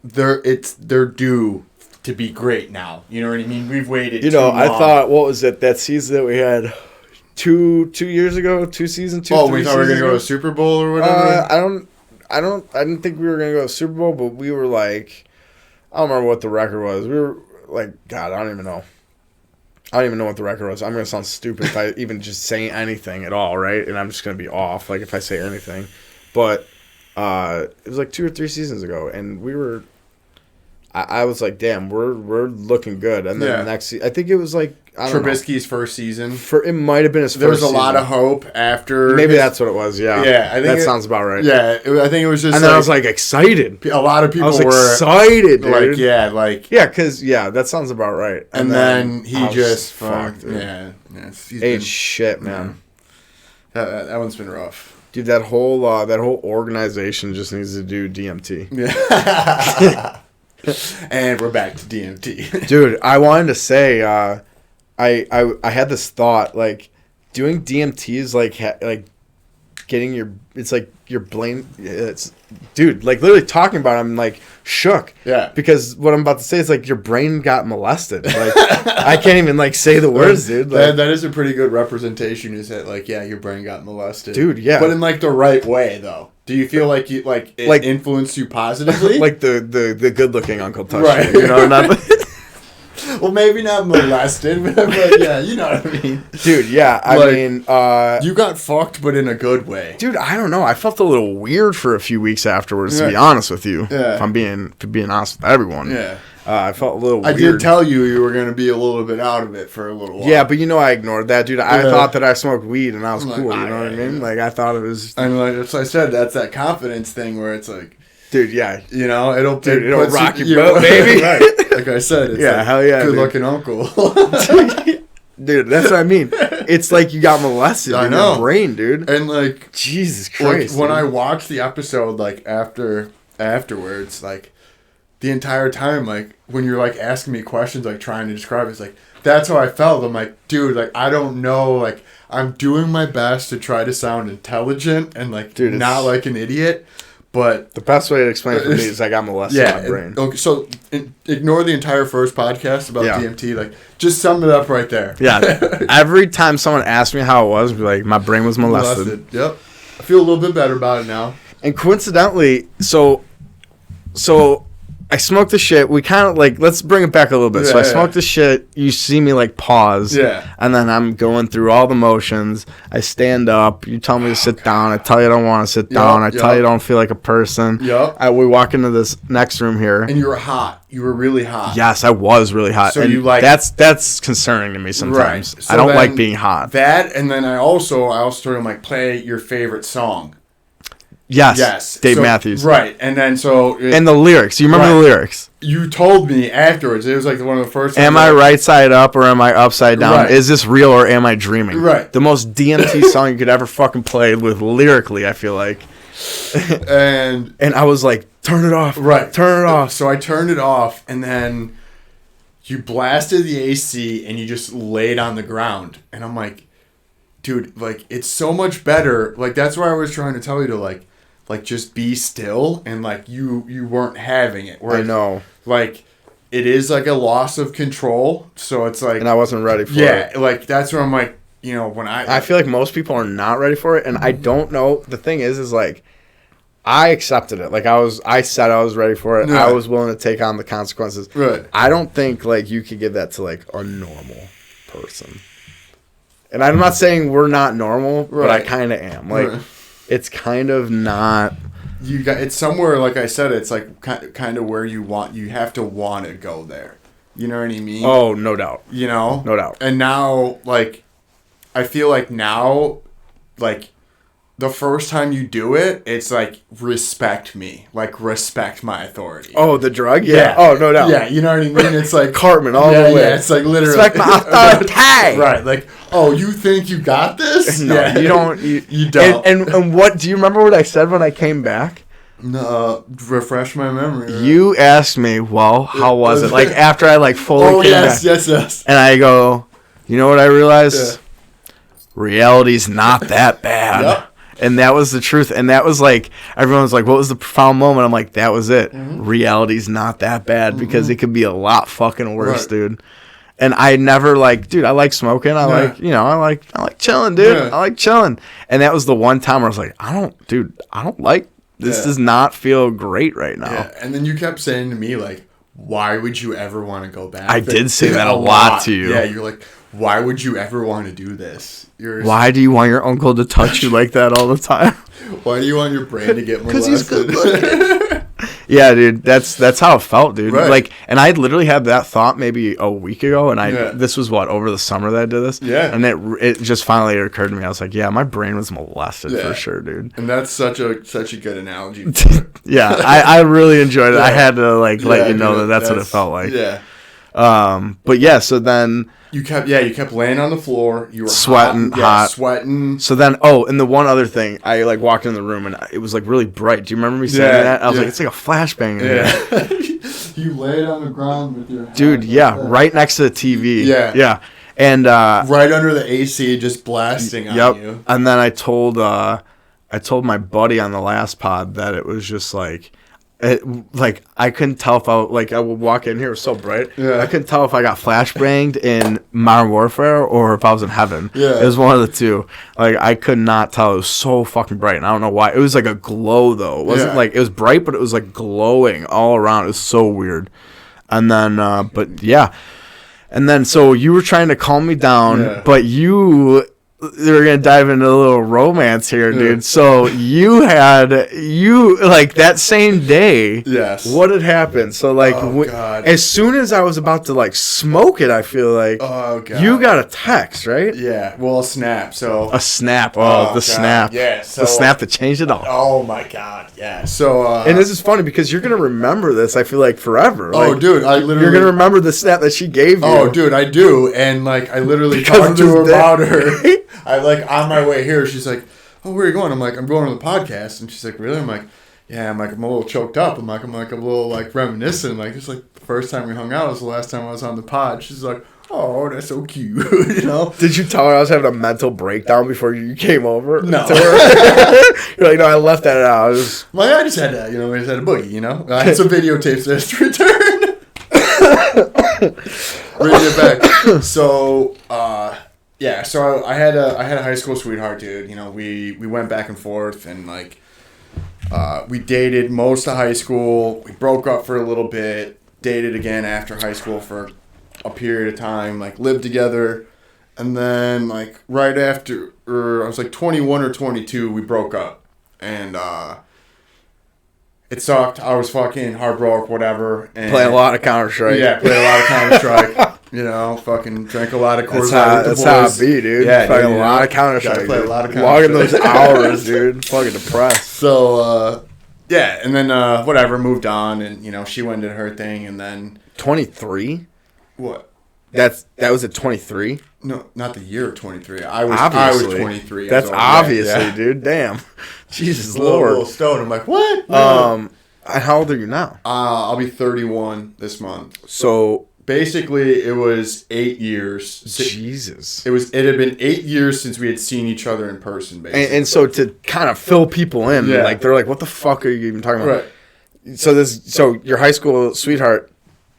they're due to be great now. You know what I mean? We've waited.
You know, I thought, what was it, that season that we had? Two years ago,
we thought we were gonna go to a Super Bowl or whatever.
I didn't think we were gonna go to a Super Bowl, but we were like, I don't remember what the record was. We were like, God, I don't even know. I don't even know what the record was. I'm gonna sound stupid if I even just say anything at all, right? And I'm just gonna be off, like if I say anything. But it was like 2 or 3 seasons ago, and we were. I was like, damn, we're looking good. And then the next, I think it was like
Trubisky's first season.
It might have been his first.
There was a
season.
lot of hope after.
Maybe that's what it was. Yeah,
yeah. I think
that sounds about right.
Yeah, I think it was just.
And then I was like excited.
A lot of people were
excited, dude.
Because
that sounds about right.
And then he just
fucked. Ate shit, man.
That one's been rough.
Dude, that whole organization just needs to do DMT.
Yeah. And we're back to DMT.
Dude, I wanted to say, I had this thought, like, doing DMT is like getting it's like your brain, dude, like literally talking about it, I'm like shook.
Yeah.
Because what I'm about to say is like your brain got molested. Like, I can't even like say the words, dude. Like,
that is a pretty good representation, is that like, yeah, your brain got molested.
Dude, yeah.
But in like the right way, though. Do you feel like it influenced you positively?
Like the good looking uncle touched you, you know, not
well, maybe not molested, but yeah, you know what I mean.
Dude, yeah, I mean,
you got fucked, but in a good way.
Dude, I don't know. I felt a little weird for a few weeks afterwards, to be honest with you.
Yeah.
If I'm being honest with everyone.
Yeah.
I felt a little weird.
I did tell you were going to be a little bit out of it for a little while.
Yeah, but I ignored that, dude. I thought that I smoked weed and I was cool, you know what I mean? Like, I thought it was...
And like as I said, that's that confidence thing where it's like...
Dude, yeah.
You know, it'll
rock your boat, baby.
Right. Like I said, it's
hell yeah,
good-looking uncle.
Dude, that's what I mean. It's like you got molested in your brain, dude.
And like...
Jesus Christ.
Like, when I watched the episode, like, afterwards, like... The entire time, like, when you're, like, asking me questions, like, trying to describe it, it's like, that's how I felt. I'm like, dude, like, I don't know, like, I'm doing my best to try to sound intelligent and, like, dude, not like an idiot, but...
The best way to explain it for me is I got molested in my brain.
Okay, so, ignore the entire first podcast about DMT, like, just sum it up right there.
Yeah, every time someone asked me how it was, I'd be like, my brain was molested.
Yep. I feel a little bit better about it now.
And coincidentally, so I smoked the shit. We kind of like, let's bring it back a little bit. So I smoked the shit. You see me like pause.
Yeah.
And then I'm going through all the motions. I stand up. You tell me to sit down. I tell you I don't want to sit down. I tell you I don't feel like a person.
Yep.
We walk into this next room here.
And you were hot. You were really hot.
Yes, I was really hot.
So
and
you like...
That's concerning to me sometimes.
Right. So
I don't like being hot.
That, and then I also told him, like, play your favorite song.
Yes. Dave Matthews.
Right. And then
and the lyrics. You remember the lyrics?
You told me afterwards. It was like one of the first times.
Am I right side up or am I upside down?
Right.
Is this real or am I dreaming?
Right.
The most DMT song you could ever fucking play with lyrically, I feel like.
And
I was like, turn it off.
Right.
Turn it off.
So I turned it off and then you blasted the AC and you just laid on the ground. And I'm like, dude, like, it's so much better. Like, that's why I was trying to tell you to, like just be still, and like you weren't having it.
I know.
Like, it is like a loss of control, so it's like...
And I wasn't ready for it.
Yeah, like, that's where I'm like, you know, when
I feel like most people are not ready for it, and I don't know. The thing is like, I accepted it. Like, I said I was ready for it.
Yeah.
I was willing to take on the consequences.
Right.
I don't think, like, you could give that to, like, a normal person. And I'm not saying we're not normal, but I
Right.
kind of am. Like,
Right.
it's kind of not.
It's somewhere, like I said, it's like kind of where you have to want to go there. You know what I mean?
Oh, no doubt.
You know?
No doubt.
And now, like, I feel like now, like, the first time you do it, it's like, respect me. Like, respect my authority.
Oh, the drug? Yeah. Oh, no doubt.
Yeah, you know what I mean? It's like
Cartman all the way.
Yeah, it's like literally.
Respect my authority.
Right. Like, oh, you think you got this?
No,
yeah.
you don't.
You don't.
And what, do you remember what I said when I came back?
No, refresh my memory. Right?
You asked me, well, how was it? Like, after I, like, fully came back.
Yes.
And I go, you know what I realized? Yeah. Reality's not that bad.
Yep.
And that was the truth. And that was like, everyone was like, what was the profound moment? I'm like, that was it. Mm-hmm. Reality's not that bad because it could be a lot fucking worse, dude. And I never dude, I like smoking. I like chilling, dude.
Yeah.
I like chilling. And that was the one time where I was like, I don't like, this does not feel great right now.
Yeah. And then you kept saying to me, like, why would you ever want to go back?
I did say that a lot to you.
Yeah, you're like, why would you ever want to do this?
Why do you want your uncle to touch you like that all the time?
Why do you want your brain to get molested?
Because he's good looking. Yeah, dude, that's how it felt, dude.
Right.
Like, and I literally had that thought maybe a week ago, and this was over the summer that I did this.
Yeah.
And it just finally occurred to me. I was like, yeah, my brain was molested for sure, dude.
And that's such a good analogy.
Yeah, I really enjoyed it. Yeah. I had to let you know that's what it felt like.
Yeah.
But yeah, so then
you kept laying on the floor. You were
sweating, hot.
Sweating.
So then, and the one other thing, I walked in the room and it was really bright. Do you remember me saying that? I was like, it's like a flashbang in
here. You laid on the ground with your
dude. Yeah, right next to the TV. Yeah. And
right under the AC, just blasting on you.
And then I told my buddy on the last pod that it was just like. I couldn't tell if I would walk in here, it was so bright.
Yeah.
I couldn't tell if I got flashbanged in Modern Warfare or if I was in heaven.
Yeah.
It was one of the two. Like, I could not tell. It was so fucking bright, and I don't know why. It was like a glow, though. It wasn't it was bright, but it was like glowing all around. It was so weird. And then, but yeah. And then, so you were trying to calm me down, but we're going to dive into a little romance here, dude. So that same day, what had happened? So, as soon as I was about to, smoke it, I feel like, you got a text, right?
Yeah, well, a snap, so.
A snap. The snap.
Yeah, so.
The snap that changed it all.
Oh, my God, yeah. So,
and this is funny because you're going to remember this, I feel like, forever.
Dude, I literally.
You're going to remember the snap that she gave you.
Oh, dude, I do. And, I literally talked to her about her. On my way here, she's like, oh, where are you going? I'm like, I'm going to the podcast. And she's like, really? I'm like, yeah. I'm a little choked up. I'm a little, reminiscent. Just, the first time we hung out was the last time I was on the pod. She's like, oh, that's so cute, you know?
Did you tell her I was having a mental breakdown before you came over?
No.
To her? You're like, no, I left that out.
I just had I just had a boogie, you know? I had some videotapes that to return. Bring it back. So, so I had a high school sweetheart, dude. You know, we went back and forth, and we dated most of high school. We broke up for a little bit, dated again after high school for a period of time, lived together, and then right after, I was 21 or 22, we broke up, and it sucked. I was fucking heartbroken, whatever. And
play a lot of Counter-Strike.
Yeah, play a lot of Counter-Strike. You know, fucking drank a lot of Coors Light with the boys.
That's how it be, dude.
Yeah,
play a lot of Counter-Strike.
Play a lot of Counter-Strike.
Logging those hours, dude. Fucking depressed.
So, and then, whatever, moved on, and, she went into her thing, and then...
23?
What?
That was at 23?
No, not the year of 23. I was 23.
That's obviously, dude. Damn. Jesus Lord.
A little stone. I'm like, what?
How old are you now?
I'll be 31 this month.
So...
Basically, it was 8 years.
Jesus.
It had been 8 years since we had seen each other in person, basically.
And so to kind of fill people in, they're like, what the fuck are you even talking about?
Right.
So your high school sweetheart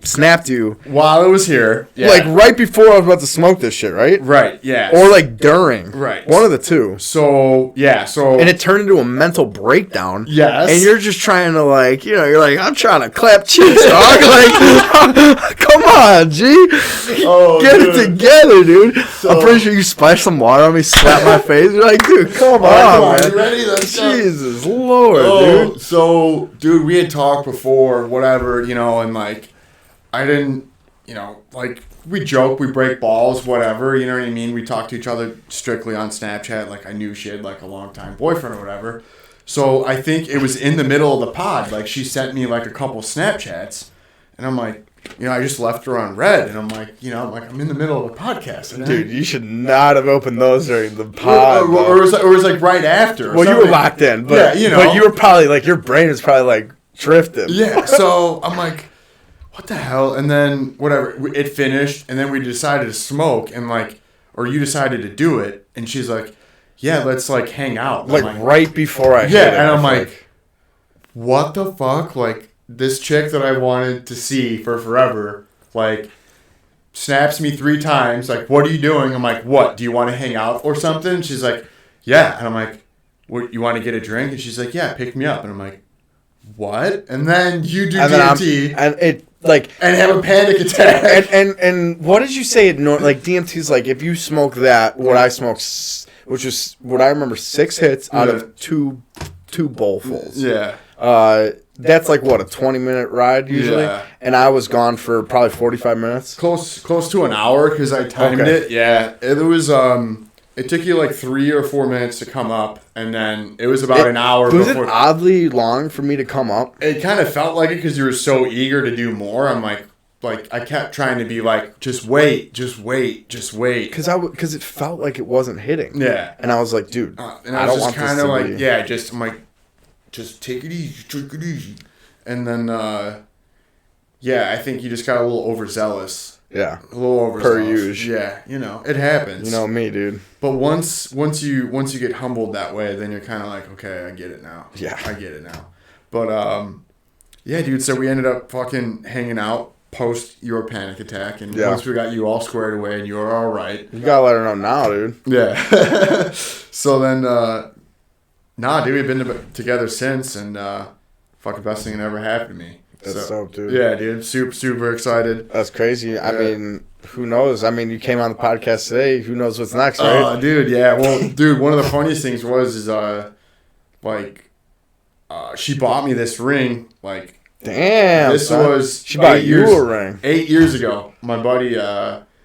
snapped you
while it was here. Yeah.
Like right before I was about to smoke this shit, right?
Right, yeah.
Or like during.
Right.
One of the two.
So, yeah,
And it turned into a mental breakdown.
Yes.
And you're just trying to like, you know, you're like, I'm trying to clap cheeks, dog. Like, come on, G. Get it together, dude. So, I'm pretty sure you splashed some water on me, slapped my face. You're like, dude, come on, man.
You ready? Let's
Jesus Lord, dude.
So, dude, we had talked before, whatever, you know, and like, I didn't, you know, like, we joke, we break balls, whatever, you know what I mean? We talk to each other strictly on Snapchat, like, I knew she had, like, a long-time boyfriend or whatever. So, I think it was in the middle of the pod, like, she sent me, like, a couple Snapchats, and I'm like, you know, I just left her on red, and I'm like, you know, I'm in the middle of the podcast. And
dude, you should not have opened those during the pod.
Or it was like right after.
Well, you were locked in, but, yeah, you know. But you were probably, like, your brain was probably, like, drifting.
Yeah, so I'm like, what the hell? And then whatever, it finished, and then we decided to smoke, and like, or you decided to do it, and she's like, yeah, let's like hang out.
Like right before I hit it,
and I'm like, what the fuck? Like this chick that I wanted to see for forever, like snaps me 3 times, like, what are you doing? I'm like, what? Do you want to hang out or something? She's like, yeah, and I'm like, what? You want to get a drink? And she's like, yeah, pick me up, and I'm like, what? And then you do DMT,
and it. Like
and have a panic attack.
And what did you say? Like DMT's like if you smoke that, what I smoked, which is what I remember, 6 hits out of two bowlfuls.
Yeah.
That's like what, a 20-minute ride usually. Yeah. And I was gone for probably 45 minutes.
Close to an hour because I timed it. Yeah. It was It took you like 3 or 4 minutes to come up, and then it was about an hour.
Was it oddly long for me to come up?
It kind of felt like it because you were so eager to do more. I'm like I kept trying to be like, just wait.
Because it felt like it wasn't hitting.
Yeah.
And I was like, dude,
and I was just kind of like, I'm like, just take it easy. And then, I think you just got a little overzealous.
Yeah,
a little overzealous.
Per usual.
Yeah, you know, it happens.
You know me, dude.
But once you get humbled that way, then you're kind of like, okay, I get it now.
Yeah,
I get it now. But yeah, dude. So we ended up fucking hanging out post your panic attack, and once we got you all squared away and you were all right,
you gotta let her know now, dude.
Yeah. So then, dude, we've been together since, and fucking best thing that ever happened to me.
That's dope, dude.
Yeah, dude. Super excited.
That's crazy. I mean, who knows? I mean, you came on the podcast today. Who knows what's next, right?
Dude, yeah. Well, dude, one of the funniest things she bought me this ring. Like,
damn.
She bought you
a ring
8 years ago. My buddy,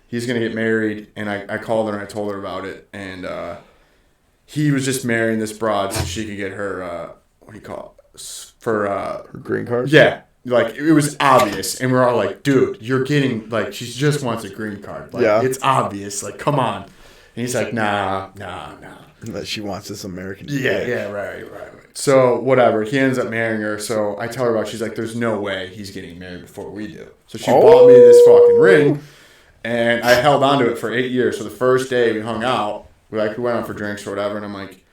he's gonna get married, and I called her and I told her about it, and he was just marrying this broad so she could get her what do you call it? For her
green card.
Yeah. Like, it was obvious, and we're all like, dude, you're getting, like, she just wants a green card. Like, it's obvious. Like, come on. And he's like, nah.
That she wants this American.
Yeah, right. So, whatever. He ends up marrying her, so I tell her about it. She's like, there's no way he's getting married before we do. So she bought me this fucking ring, and I held on to it for 8 years. So the first day we hung out, we went out for drinks or whatever, and I'm like,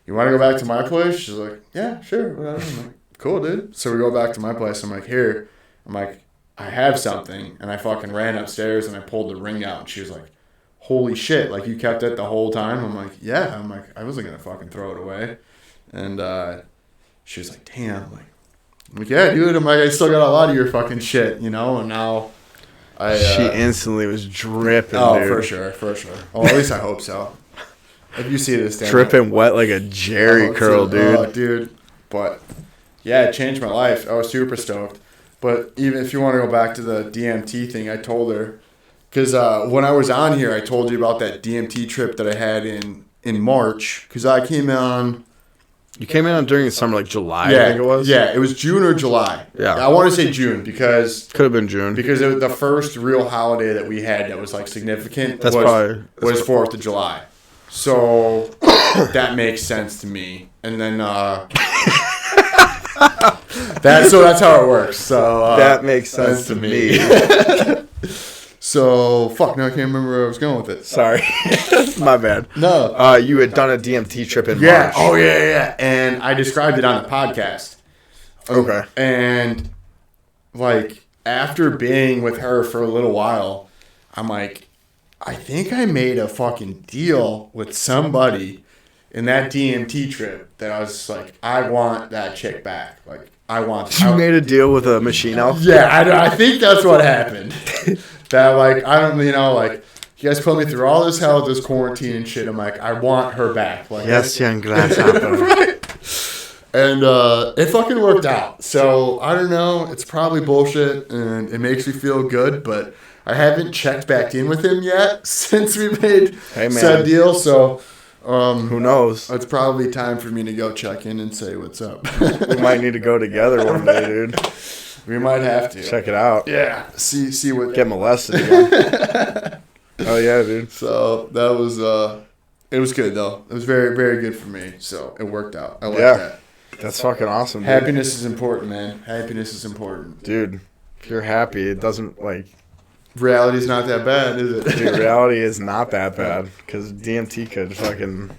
you want to go back to my place? She's like, yeah, sure, whatever. I'm like, cool, dude. So we go back to my place. I'm like, here. I'm like, I have something. And I fucking ran upstairs and I pulled the ring out. And she was like, holy shit. Like, you kept it the whole time? I'm like, yeah. I'm like, I wasn't going to fucking throw it away. And she was like, damn. I'm like, yeah, dude. I'm like, I still got a lot of your fucking shit, you know? And now
she instantly was dripping,
dude. For sure. Oh, at least I hope so. If you see this,
dripping wet like a Jerry curl, dude.
Oh, dude. But... yeah, it changed my life. I was super stoked. But even if you want to go back to the DMT thing, I told her. Because when I was on here, I told you about that DMT trip that I had in March. Because I came on...
You came in during the summer, like July,
I
think it was?
Yeah, it was June or July.
Yeah.
I want to say June because...
could have been June.
Because it was the first real holiday that we had that was like significant was 4th of July. So that makes sense to me. And then... that's how it works. So
that makes sense to me.
So fuck. Now I can't remember where I was going with it.
Sorry, my bad.
No,
you had done a DMT trip in March.
Oh yeah. And I described it on the podcast.
Okay.
And like after being with her for a little while, I'm like, I think I made a fucking deal with somebody in that DMT trip that I was just like, I want that chick back. Like,
You made a deal with a machine elf?
Yeah, I think that's what happened. That, like, I don't, like, you guys put me through all this hell with this quarantine and shit. I'm like, I want her back. Like,
yes, young grasshopper.
Right. And it fucking worked out. So, I don't know. It's probably bullshit, and it makes me feel good, but I haven't checked back in with him yet since we made said deal. So,
who knows?
It's probably time for me to go check in and say what's up.
We might need to go together one day, dude.
We might have to.
Check it out.
Yeah. See what...
Get molested again. Oh, yeah, dude.
So, that was... it was good, though. It was very, very good for me. So, it worked out. I like that.
That's fucking awesome, dude.
Happiness is important, man. Happiness is important.
Dude, if you're happy, it doesn't, like...
Reality's not that bad, is it?
Dude, reality is not that bad. Because DMT could fucking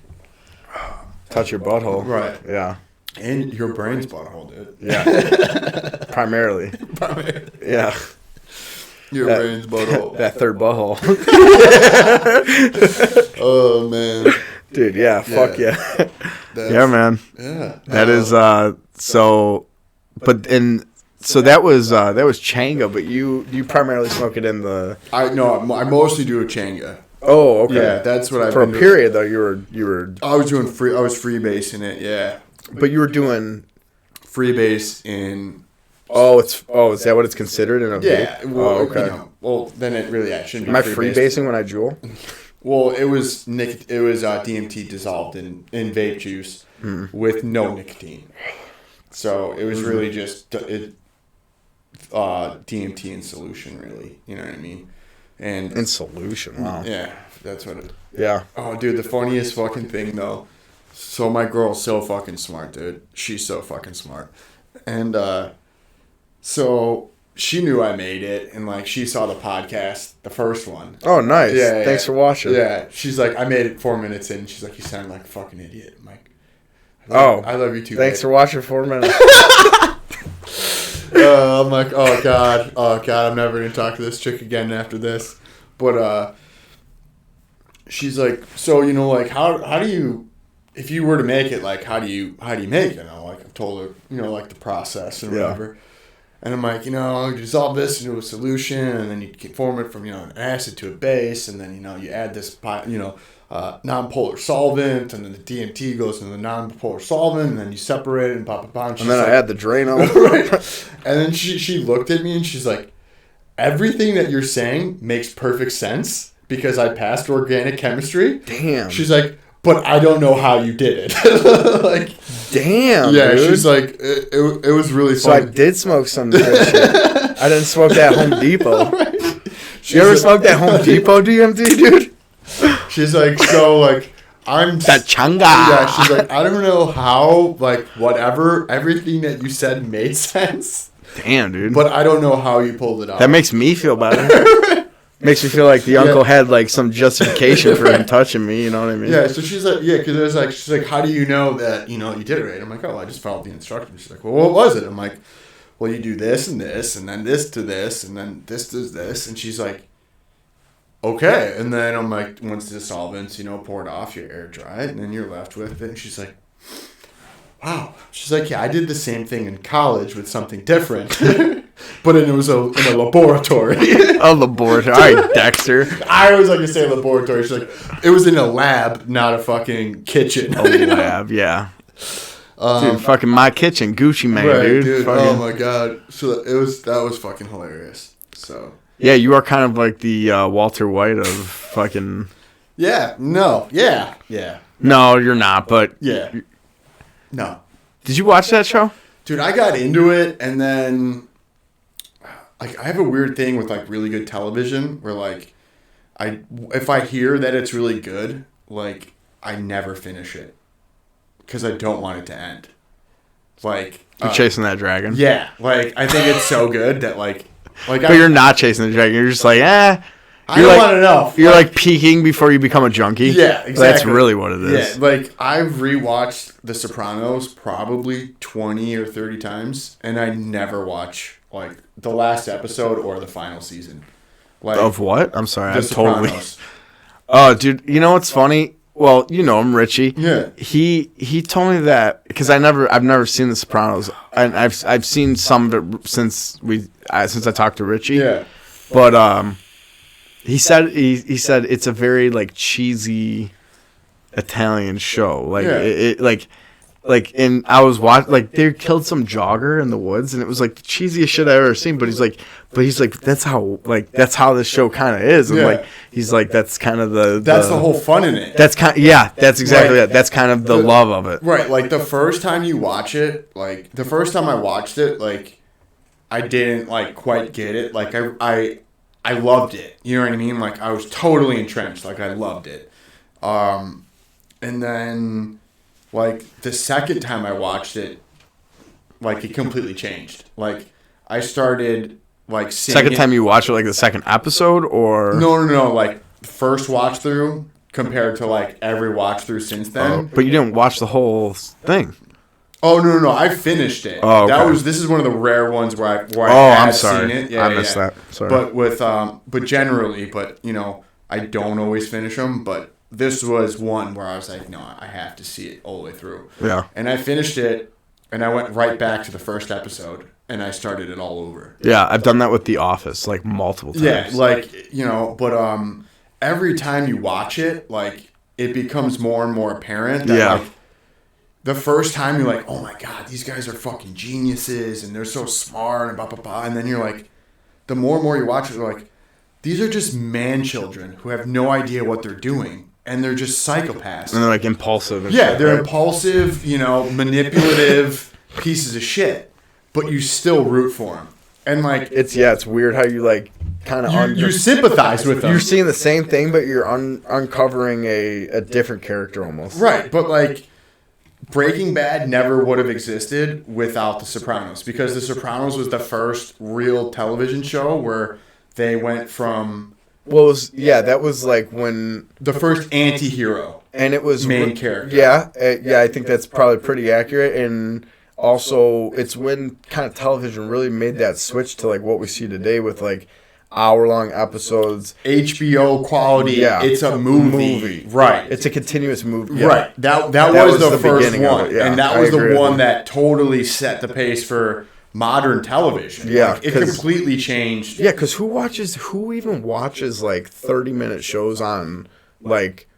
touch your butthole.
Right.
Yeah.
And your brain's butthole, dude.
Yeah. Primarily. Yeah.
Your brain's butthole.
That third butthole.
Oh, man.
Dude, yeah. Fuck yeah. Yeah, man.
Yeah.
That is, so... But in... So that was Changa, but you primarily smoke it in the...
I mostly do a Changa.
Oh, okay.
Yeah, that's what I...
For a period, though, you were...
I was freebasing it, yeah.
But you were doing...
Freebase in...
is that what it's considered in a vape?
Well,
okay.
Then it really shouldn't be.
Am I freebasing when I jewel?
Well, it was DMT dissolved in vape juice with no nicotine. So it was really just DMT in solution, really. You know what I mean? And
in solution, wow.
Yeah, that's what it...
Yeah.
Oh, dude, the funniest fucking thing, though. So my girl's so fucking smart, dude. She's so fucking smart. And so she knew I made it, and, like, she saw the podcast, the first one.
Oh, nice.
Yeah,
Thanks for watching.
Yeah. She's like, I made it 4 minutes in. She's like, you sound like a fucking idiot. I'm like, I love you too.
Thanks for watching 4 minutes.
I'm like, oh god, I'm never gonna talk to this chick again after this. But she's like, so like, how do you, if you were to make it, like, how do you make it? And I like, I've told her, like, the process and whatever. And I'm like, you dissolve this into a solution, and then you can form it from an acid to a base, and then you add this non-polar solvent, and then the DMT goes into the non-polar solvent, and then you separate it and pop. And
then I add the Drano.
Right. And then she looked at me and she's like, everything that you're saying makes perfect sense because I passed organic chemistry.
Damn.
She's like, but I don't know how you did it. Like,
damn.
Yeah,
dude.
she's like, it was really
so
fun.
I did smoke some good shit. I didn't smoke that Home Depot.
Right.
You ever smoked that Home Depot DMT, dude?
She's like, so, like, I'm...
That Changa.
Yeah, she's like, I don't know how, like, whatever, everything that you said made sense.
Damn, dude.
But I don't know how you pulled it off.
That makes me feel better. Makes me feel like the uncle had, like, some justification for him touching me, you know what I mean?
Yeah, so she's like, because she's like, how do you know that, you did it right? I'm like, I just followed the instructions. She's like, well, what was it? I'm like, well, you do this, and then this to this, and then this does this. And she's like, okay. And then I'm like, once the solvents, pour it off, you air dry it, and then you're left with it. And she's like, wow. She's like, yeah, I did the same thing in college with something different. But it was in a laboratory.
A laboratory. All right, Dexter.
I always like to say laboratory. She's like, it was in a lab, not a fucking kitchen.
A lab, yeah. Dude, fucking my kitchen, Gucci man,
right,
dude.
Oh my god. So that was fucking hilarious. So
yeah, you are kind of like the Walter White of fucking.
Yeah. No. Yeah. Yeah.
No, you're not. But
yeah. No.
Did you watch that show?
Dude, I got into it, and then like I have a weird thing with like really good television where like if I hear that it's really good, like I never finish it because I don't want it to end. Like
you're chasing that dragon.
Yeah, like I think it's so good that like.
But you're not chasing the dragon. You're just like,
I don't want to know.
You're like peaking before you become a junkie.
Yeah, exactly.
That's really what it is.
Yeah, like I've rewatched The Sopranos probably 20 or 30 times, and I never watch like the last episode or the final season. Like,
of what? I'm sorry.
The
I'm totally.
Sopranos.
Oh, dude. You know what's funny? Well, you know him, Richie.
Yeah.
He told me that because I've never seen The Sopranos, and I've seen some of it since I talked to Richie.
Yeah.
But he said it's a very like cheesy Italian show. Like it and I was watching, like, they killed some jogger in the woods, and it was like the cheesiest shit I've ever seen. But he's like, that's how this show kind of is. And like, he's like, that's kind of
that's the whole fun in it.
That's that's exactly it. That's kind of the love of it.
Right. Like the first time you watch it, like the first time I watched it, like I didn't like quite get it. Like I loved it. You know what I mean? Like I was totally entrenched. Like I loved it. And then, like, the second time I watched it, like, it completely changed. Like, I started, like, seeing
Second time you watch it, like, the second episode, or?
No. Like, first watch through compared to, like, every watch through since then.
But you didn't watch the whole thing.
Oh, no. I finished it.
Oh, okay.
This is one of the rare ones where I had
I'm sorry.
seen it. Yeah,
I missed that. Sorry.
But generally, you know, I don't always finish them, but this was one where I was like, no, I have to see it all the way through.
Yeah.
And I finished it, and I went right back to the first episode, and I started it all over.
Yeah, I've done that with The Office, like, multiple times.
Yeah, like, you know, but every time you watch it, like, it becomes more and more apparent that, like, the first time you're like, oh my God, these guys are fucking geniuses, and they're so smart, and blah, blah, blah. And then you're like, the more and more you watch it, you're like, these are just man children who have no idea what they're doing. And they're just psychopaths.
And they're like impulsive. And
shit, they're impulsive, you know, manipulative pieces of shit. But you still root for them. And like,
it's weird how you like kind of
you sympathize with them.
You're seeing the same thing, but you're uncovering a different character almost.
Right, but like Breaking Bad never would have existed without The Sopranos, because The Sopranos was the first real television show where they went from.
Well, that was like when
the first anti-hero,
and it was
main character.
Yeah, I think that's probably pretty accurate. And also, it's when kind of television really made that switch to like what we see today with like hour-long episodes,
HBO quality. Yeah, it's a movie. Right?
It's a continuous movie.
Yeah. Right. That was the first one, and that was the one that totally set the pace for modern television.
Yeah,
like, it completely changed.
Yeah, because who even watches like 30-minute shows on like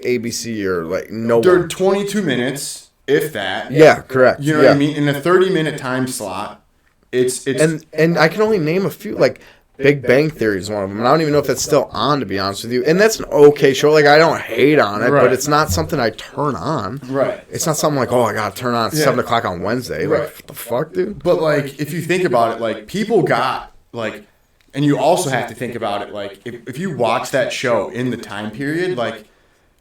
ABC or like no?
They're 22 minutes, if that.
Yeah, correct.
You know what I mean? In a 30-minute time slot, it's
and I can only name a few. Like Big Bang Theory is one of them, and I don't even know if that's still on, to be honest with you. And that's an okay show. Like, I don't hate on it, but it's not something I turn on.
Right.
It's not something like, oh, I got to turn on at 7 o'clock on Wednesday. Right. Like, what the fuck, dude?
But, like, if you think about it, like, people got, like, and you also have to think about it, like, if you watch that show in the time period, like,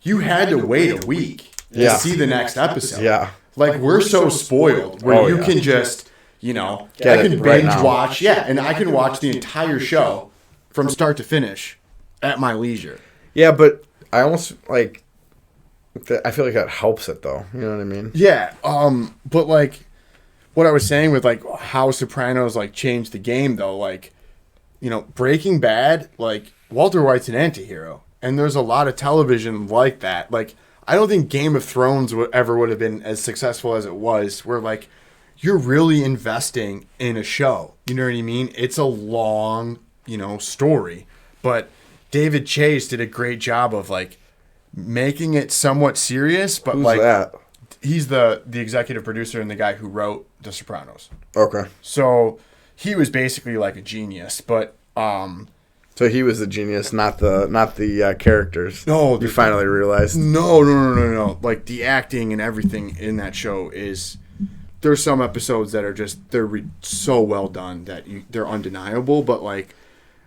you had to wait a week to see the next episode.
Yeah.
Like, we're so spoiled where you can just... You know, I can binge watch, and I can watch the entire show from start to finish at my leisure.
Yeah, but I almost like, I feel like that helps it though. You know what I mean?
Yeah. But like, what I was saying with like how Sopranos like changed the game though, like, you know, Breaking Bad, like Walter White's an anti-hero, and there's a lot of television like that. Like, I don't think Game of Thrones would have been as successful as it was, where like, you're really investing in a show. You know what I mean? It's a long, you know, story. But David Chase did a great job of, like, making it somewhat serious. But,
Who's
like,
that?
He's the executive producer and the guy who wrote The Sopranos.
Okay.
So, he was basically, like, a genius. But,
So he was the genius, not the characters.
No.
You finally realized.
No. Like, the acting and everything in that show is... There's some episodes that are just they're so well done that they're undeniable. But like,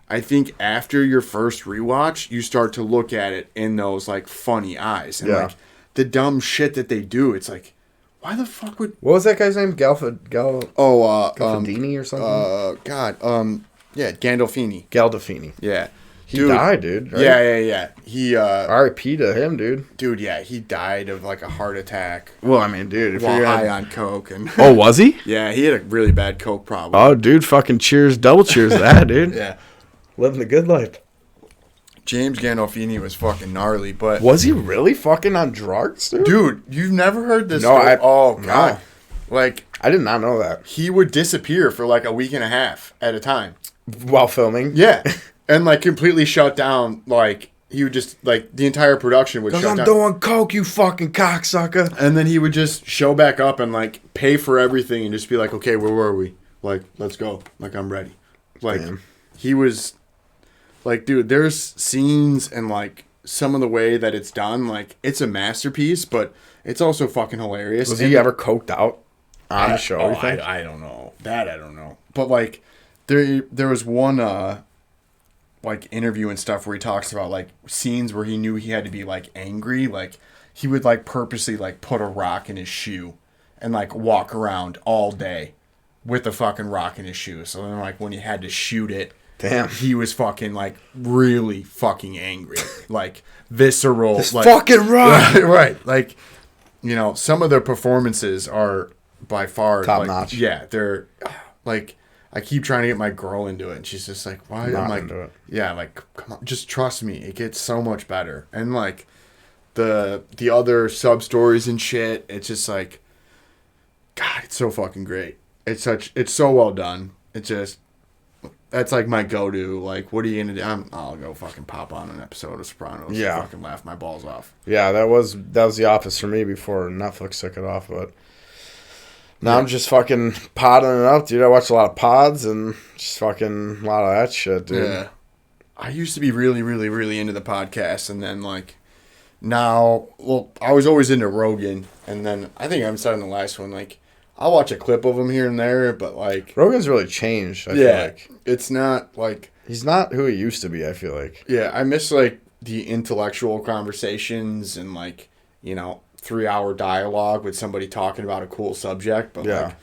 I think after your first rewatch, you start to look at it in those like funny eyes and like the dumb shit that they do. It's like, why the fuck would
what was that guy's name? Galdini or something?
Yeah, Gandolfini.
Galdolfini.
Yeah,
He died, dude. Right?
Yeah. He
R.I.P. to him, dude.
Dude, yeah, he died of like a heart attack.
Well, I mean, dude, if
while
you're
high on coke and
oh, was he?
Yeah, he had a really bad coke problem.
Oh, dude, fucking cheers, double cheers to that, dude.
Yeah,
living the good life.
James Gandolfini was fucking gnarly, but
was he really fucking on drugs, dude?
Dude, you've never heard this?
No,
story? Oh god,
no.
Like
I did not know that.
He would disappear for like a week and a half at a time
while filming.
Yeah, and like completely shut down. Like he would just like the entire production would shut down.
'Cause I'm doing coke, you fucking cocksucker.
And then he would just show back up and like pay for everything and just be like, okay, where were we? Like, let's go. Like, I'm ready. Like, damn. He was like, dude, there's scenes and like some of the way that it's done. Like, it's a masterpiece, but it's also fucking hilarious.
Was he ever coked out on the show?
I don't know. That I don't know. But like, there was one like interview and stuff where he talks about like scenes where he knew he had to be like angry. Like, he would like purposely like put a rock in his shoe and like walk around all day with a fucking rock in his shoe. So then like when he had to shoot it,
damn,
he was fucking like really fucking angry, like visceral.
This
like,
fucking rock,
right? Like, you know, some of their performances are by far
top
like,
notch.
Yeah, they're like, I keep trying to get my girl into it, and she's just like, "Why?" I'm like, "Yeah, like, come on, just trust me. It gets so much better." And like the other sub stories and shit, it's just like, God, it's so fucking great. It's so well done. It's just, that's like my go-to. Like, what are you gonna do? I'll go fucking pop on an episode of Sopranos. Yeah, and fucking laugh my balls off.
Yeah, that was The Office for me before Netflix took it off, but. Now I'm just fucking podding it up, dude. I watch a lot of pods and just fucking a lot of that shit, dude. Yeah.
I used to be really, really, really into the podcast, and then, like, now, well, I was always into Rogan, and then I think I'm starting the last one. Like, I'll watch a clip of him here and there, but, like...
Rogan's really changed, I feel like.
It's not, like...
He's not who he used to be, I feel like.
Yeah, I miss, like, the intellectual conversations and, like, you know... 3-hour dialogue with somebody talking about a cool subject, but like,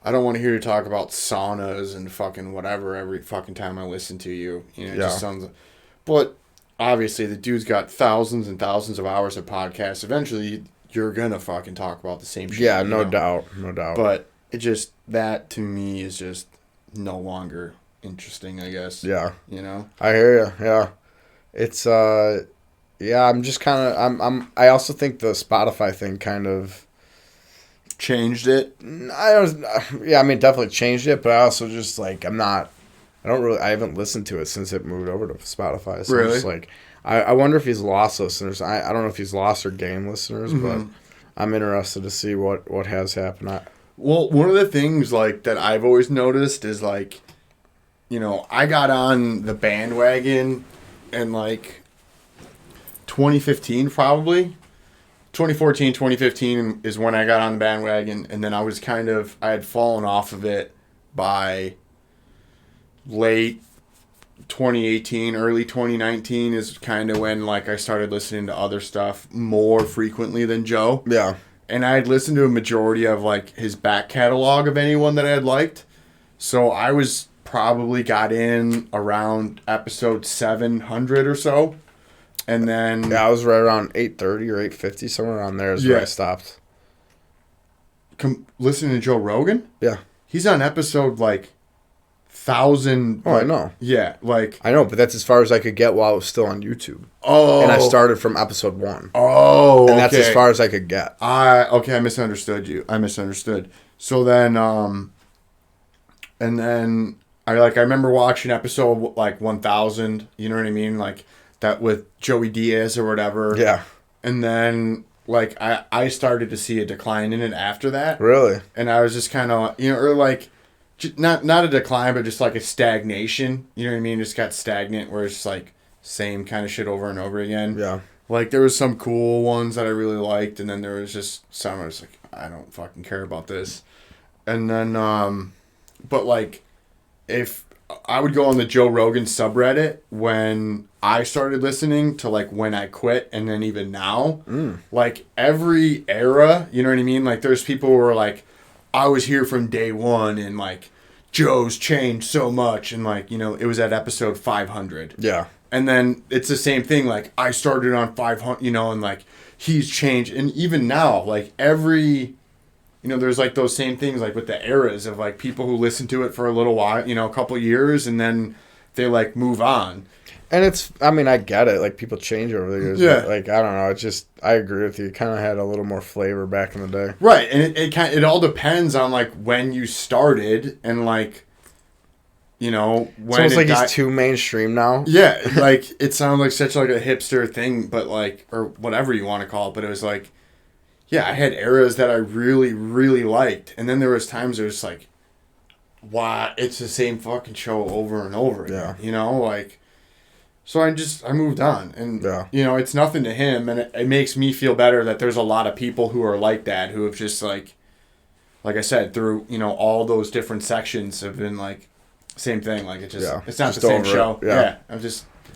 I don't want to hear you talk about saunas and fucking whatever every fucking time I listen to you. You know, it just sounds. But obviously, the dude's got thousands and thousands of hours of podcasts. Eventually, you're gonna fucking talk about the same shit.
Yeah, no doubt.
But it just, that to me is just no longer interesting, I guess.
Yeah.
You know.
I hear you. Yeah. It's yeah, I'm just kind of I also think the Spotify thing kind of
changed it.
I mean, definitely changed it, but I also just like I haven't listened to it since it moved over to Spotify. So really? I'm just like I wonder if he's lost listeners. I don't know if he's lost or gained listeners, but I'm interested to see what has happened.
Well, one of the things like that I've always noticed is like, you know, I got on the bandwagon and like 2015 probably 2014 2015 is when I got on the bandwagon, and then I had fallen off of it by late 2018 early 2019 is kind of when like I started listening to other stuff more frequently than Joe.
Yeah.
And I had listened to a majority of like his back catalog of anyone that I had liked, so I was probably got in around episode 700 or so. And then...
Yeah, I was right around 830 or 850, somewhere around there is where I stopped.
Listening to Joe Rogan?
Yeah.
He's on episode, like, 1,000...
Oh, I know.
Yeah, like...
I know, but that's as far as I could get while I was still on YouTube.
Oh.
And I started from episode 1.
Oh,
and that's as far as I could get.
Okay, I misunderstood you. So then, and then, I remember watching episode, like, 1,000, you know what I mean? Like... that with Joey Diaz or whatever.
Yeah.
And then, like, I started to see a decline in it after that.
Really?
And I was just kind of, you know, or like, not a decline, but just like a stagnation. You know what I mean? Just got stagnant where it's just like same kind of shit over and over again.
Yeah.
Like, there was some cool ones that I really liked, and then there was just some I was like, I don't fucking care about this. And then, but like, if... I would go on the Joe Rogan subreddit when I started listening to like when I quit, and then even now, like every era, you know what I mean? Like there's people who are like, I was here from day one, and like Joe's changed so much, and like, you know, it was at episode 500.
Yeah.
And then it's the same thing, like, I started on 500, you know, and like, he's changed. And even now, like, every, you know, there's like those same things, like with the eras of like people who listen to it for a little while, you know, a couple years, and then they like move on.
And it's, I mean, I get it. Like, people change over the years.
Yeah.
But, like, I don't know. It's just, I agree with you. It kind of had a little more flavor back in the day.
Right. And it all depends on, like, when you started and, like, you know, when
it's almost like he's too mainstream now.
Yeah. Like, it sounds like such, like, a hipster thing, but, like, or whatever you want to call it. But it was, like, yeah, I had eras that I really, really liked. And then there was times it was, like, wow, it's the same fucking show over and over again. Yeah. You know, like... So I moved on, and you know, it's nothing to him, and it makes me feel better that there's a lot of people who are like that, who have just like I said, through, you know, all those different sections have been like same thing. Like, it's not the same show. Yeah.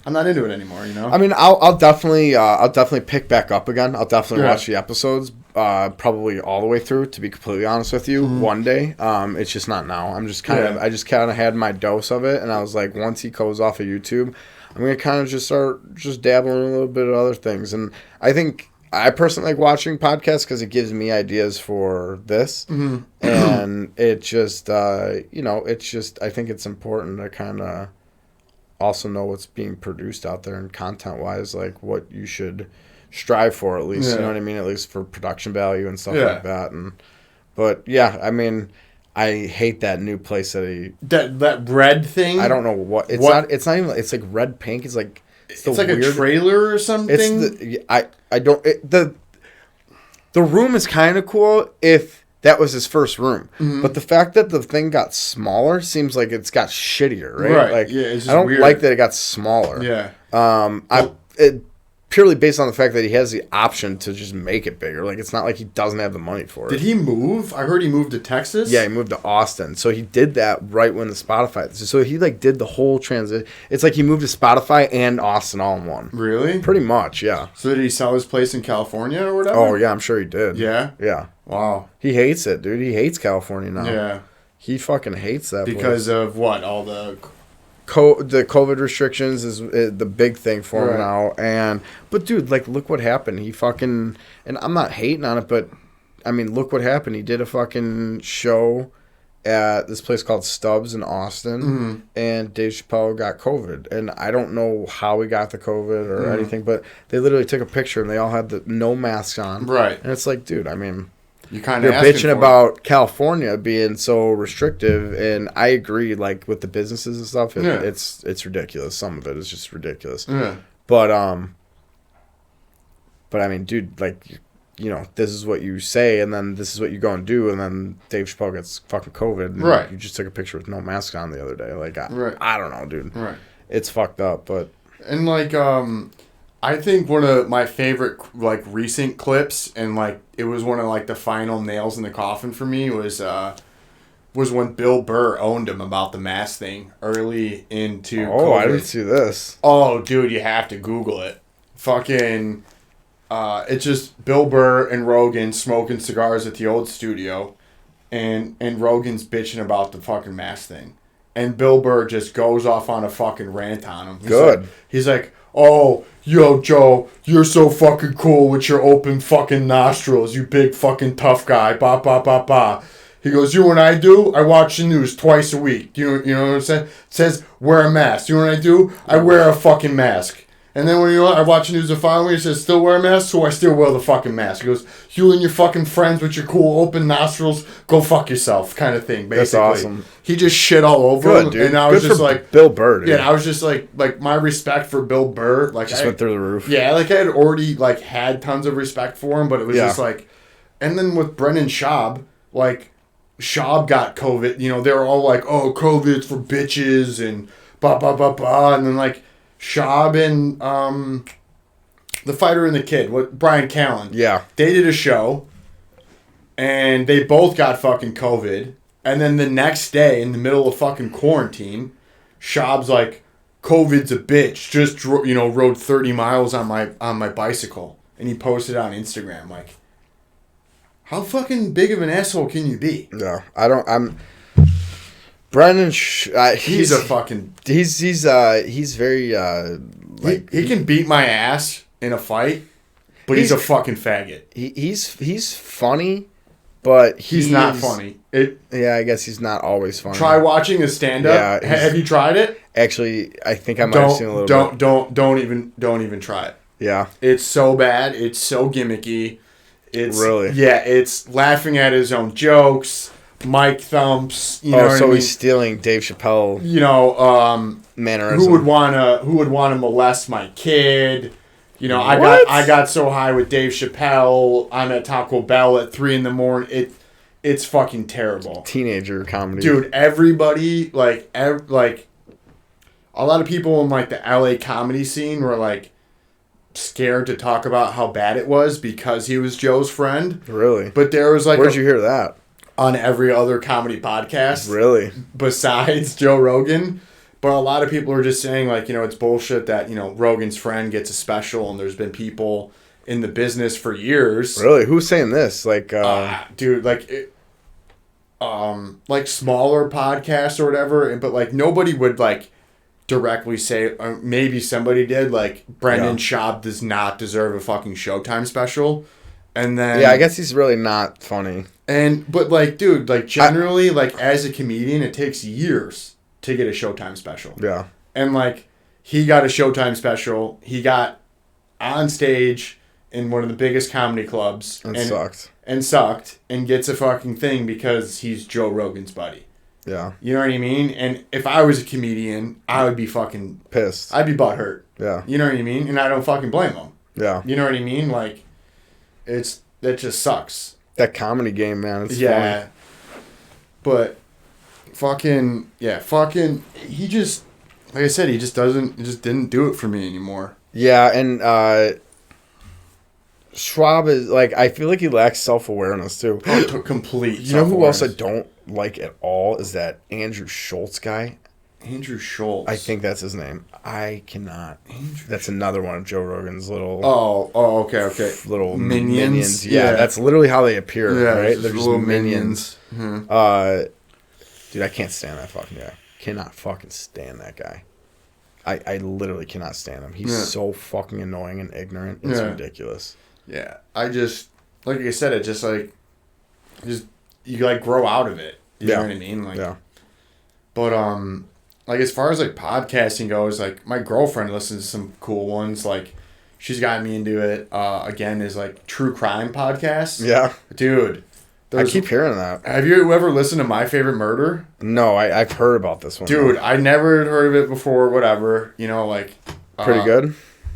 I'm not into it anymore. You know.
I mean, I'll definitely pick back up again. I'll definitely watch the episodes, probably all the way through. To be completely honest with you, one day. It's just not now. I just kind of had my dose of it, and I was like, once he goes off of YouTube, I'm going to kind of just start just dabbling in a little bit of other things. And I think I personally like watching podcasts because it gives me ideas for this. Mm-hmm. And it just, you know, it's just, I think it's important to kind of also know what's being produced out there and content-wise, like what you should strive for at least, you know what I mean? At least for production value and stuff like that. But, yeah, I mean... I hate that new place
that red thing.
I don't know what it's not even. It's like red pink. It's like
it's like weird, a trailer or something.
The room is kind of cool if that was his first room, but the fact that the thing got smaller seems like it's got shittier, right?
Right.
Like,
yeah, it's just
I don't
weird.
like that it got smaller.
Yeah.
Purely based on the fact that he has the option to just make it bigger. Like, it's not like he doesn't have the money for it.
Did he move? I heard he moved to Texas.
Yeah, he moved to Austin. So he did that right when the Spotify... So he, like, did the whole transition. It's like he moved to Spotify and Austin all in one.
Really?
Pretty much, yeah.
So did he sell his place in California or whatever?
Oh, yeah, I'm sure he did.
Yeah?
Yeah.
Wow.
He hates it, dude. He hates California now.
Yeah.
He fucking hates that
because of what? All the
COVID restrictions is the big thing for him now. But dude, like, look what happened. He fucking, and I'm not hating on it, but I mean, look what happened. He did a fucking show at this place called Stubbs in Austin, and Dave Chappelle got COVID. And I don't know how he got the COVID or anything, but they literally took a picture and they all had no masks on.
Right.
And it's like, dude, I mean...
You're
bitching about California being so restrictive, and I agree. Like, with the businesses and stuff, it's ridiculous. Some of it is just ridiculous.
Yeah.
But I mean, dude, like, you know, this is what you say, and then this is what you go and do, and then Dave Chappelle gets fucking COVID, and
right?
You just took a picture with no mask on the other day. Like, I don't know, dude.
Right.
It's fucked up, but
and like I think one of my favorite, like, recent clips, and, like, it was one of, like, the final nails in the coffin for me, was when Bill Burr owned him about the mask thing early into COVID.
I didn't see this.
Oh, dude, you have to Google it. Fucking, it's just Bill Burr and Rogan smoking cigars at the old studio, and Rogan's bitching about the fucking mask thing. And Bill Burr just goes off on a fucking rant on him. He's like, oh, yo, Joe, you're so fucking cool with your open fucking nostrils, you big fucking tough guy, ba, ba, ba, ba. He goes, you know what I do? I watch the news twice a week. You know what I'm saying? It says, wear a mask. You know what I do? I wear a fucking mask. And then when I watch the news the following week, it says, still wear a mask? So I still wear the fucking mask. He goes, you and your fucking friends with your cool open nostrils, go fuck yourself, kind of thing, basically. That's awesome. He just shit all over him.
Dude.
And I was just like...
Bill Burr, dude.
Yeah, I was just like my respect for Bill Burr. Like,
just went through the roof.
Yeah, like, I had already, like, had tons of respect for him, but it was just like... And then with Brendan Schaub, like, Schaub got COVID. You know, they were all like, oh, COVID's for bitches and blah, blah, blah, blah. And then, like... Schaub and the fighter and the kid, Brian Callen.
Yeah.
They did a show, and they both got fucking COVID. And then the next day, in the middle of fucking quarantine, Schaub's like, COVID's a bitch. Just, rode 30 miles on my bicycle. And he posted it on Instagram. Like, how fucking big of an asshole can you be?
Yeah. Brendan,
he's a fucking.
He's very like
he can beat my ass in a fight, but he's a fucking faggot.
He's funny, but
he's not funny.
Yeah, I guess he's not always funny.
Try watching his stand up. Yeah, have you tried it?
Actually, I think I might have seen a little bit.
Don't even try it.
Yeah.
It's so bad. It's so gimmicky. It's
really.
Yeah, it's laughing at his own jokes. Mic thumps. You know
so he's stealing Dave Chappelle. Mannerism.
Who would wanna molest my kid? You know, I got so high with Dave Chappelle. I'm at Taco Bell at 3 a.m. It's fucking terrible.
Teenager comedy.
Dude, everybody like a lot of people in like the LA comedy scene were like scared to talk about how bad it was because he was Joe's friend.
Really?
But there was like
where'd you hear that?
On every other comedy podcast.
Really?
Besides Joe Rogan. But a lot of people are just saying, like, you know, it's bullshit that, you know, Rogan's friend gets a special and there's been people in the business for years.
Really? Who's saying this? Like,
dude, like smaller podcasts or whatever, but like nobody would like directly say, or maybe somebody did, like Brendan Schaub does not deserve a fucking Showtime special. And then
I guess he's really not funny.
But like, dude, like generally, like as a comedian, it takes years to get a Showtime special.
Yeah.
And like he got a Showtime special. He got on stage in one of the biggest comedy clubs
and
sucked and gets a fucking thing because he's Joe Rogan's buddy.
Yeah.
You know what I mean? And if I was a comedian, I would be fucking
pissed.
I'd be butthurt.
Yeah.
You know what I mean? And I don't fucking blame him.
Yeah.
You know what I mean? Like that just sucks.
That comedy game, man. It's funny.
But fucking he just, like I said, he just didn't do it for me anymore.
Yeah, and Schwab is like, I feel like he lacks self-awareness too.
Complete.
You know who else I don't like at all is that Andrew Schultz guy.
Andrew Schultz.
I think that's his name. I cannot. That's another one of Joe Rogan's little.
Oh, okay.
Little
minions.
Yeah, that's literally how they appear.
Yeah,
right. They're just
little
minions.
Mm-hmm.
Dude, I can't stand that fucking guy. Cannot fucking stand that guy. I literally cannot stand him. He's so fucking annoying and ignorant. It's ridiculous.
Yeah, I just, like I said, it just like, you like grow out of it. You know what I mean? Like,
yeah.
But like as far as like podcasting goes, like my girlfriend listens to some cool ones. Like, she's gotten me into it. Again, is like true crime podcasts.
Yeah,
dude.
I keep hearing that.
Have you ever listened to My Favorite Murder?
No, I've heard about this one.
Dude, I never had heard of it before. Whatever, you know, like
pretty good.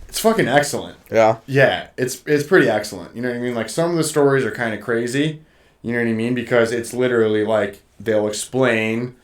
It's fucking excellent.
Yeah.
Yeah, it's pretty excellent. You know what I mean? Like some of the stories are kind of crazy. You know what I mean? Because it's literally like they'll explain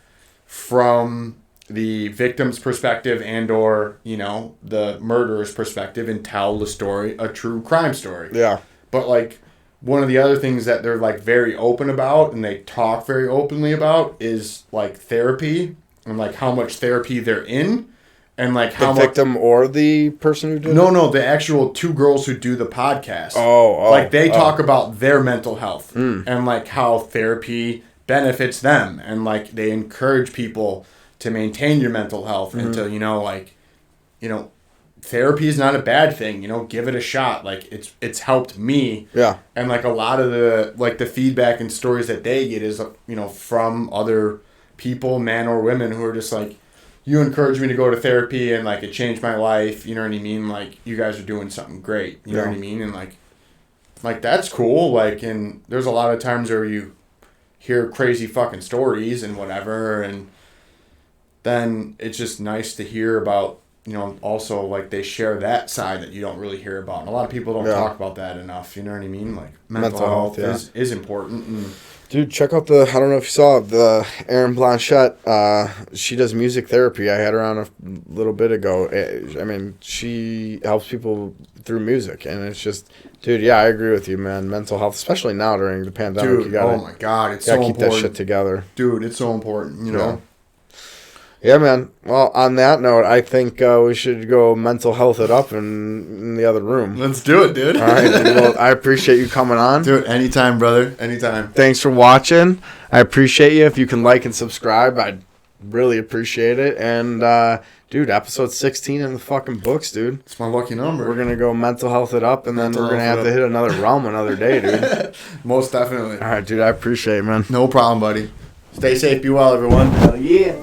from the victim's perspective and or, you know, the murderer's perspective and tell the story, a true crime story.
Yeah.
But like one of the other things that they're like very open about and they talk very openly about is like therapy and like how much therapy they're in and like how
the victim or the person who did it?
No, the actual two girls who do the podcast.
Oh.
Like they talk about their mental health and like how therapy benefits them and like they encourage people to maintain your mental health and to, you know, like, you know, therapy is not a bad thing, you know, give it a shot. Like it's helped me.
Yeah.
And like a lot of the like the feedback and stories that they get is, you know, from other people, men or women, who are just like, you encouraged me to go to therapy and like it changed my life, you know what I mean? Like you guys are doing something great, you know what I mean? And like that's cool. Like, and there's a lot of times where you hear crazy fucking stories and whatever, and then it's just nice to hear about, you know, also like they share that side that you don't really hear about. And a lot of people don't talk about that enough, you know what I mean? Like mental health is important. And
dude, check out I don't know if you saw the Erin Blanchette. She does music therapy. I had her on a little bit ago. I mean, she helps people through music, and it's just, dude, yeah, I agree with you, man. Mental health, especially now during the pandemic.
Dude, oh my God, it's so important.
Keep that shit together.
Dude, it's so important, you know?
Yeah, man. Well, on that note, I think we should go mental health it up in the other room.
Let's do it, dude.
All right. Well, I appreciate you coming on.
Do it anytime, brother. Anytime.
Thanks for watching. I appreciate you. If you can like and subscribe, I'd Really appreciate it. And, dude, episode 16 in the fucking books, dude.
It's my lucky number.
We're going to go mental health it up, and then we're going to have to hit another realm another day, dude.
Most definitely.
All right, dude, I appreciate it, man.
No problem, buddy. Stay safe, be well, everyone.
Hell yeah.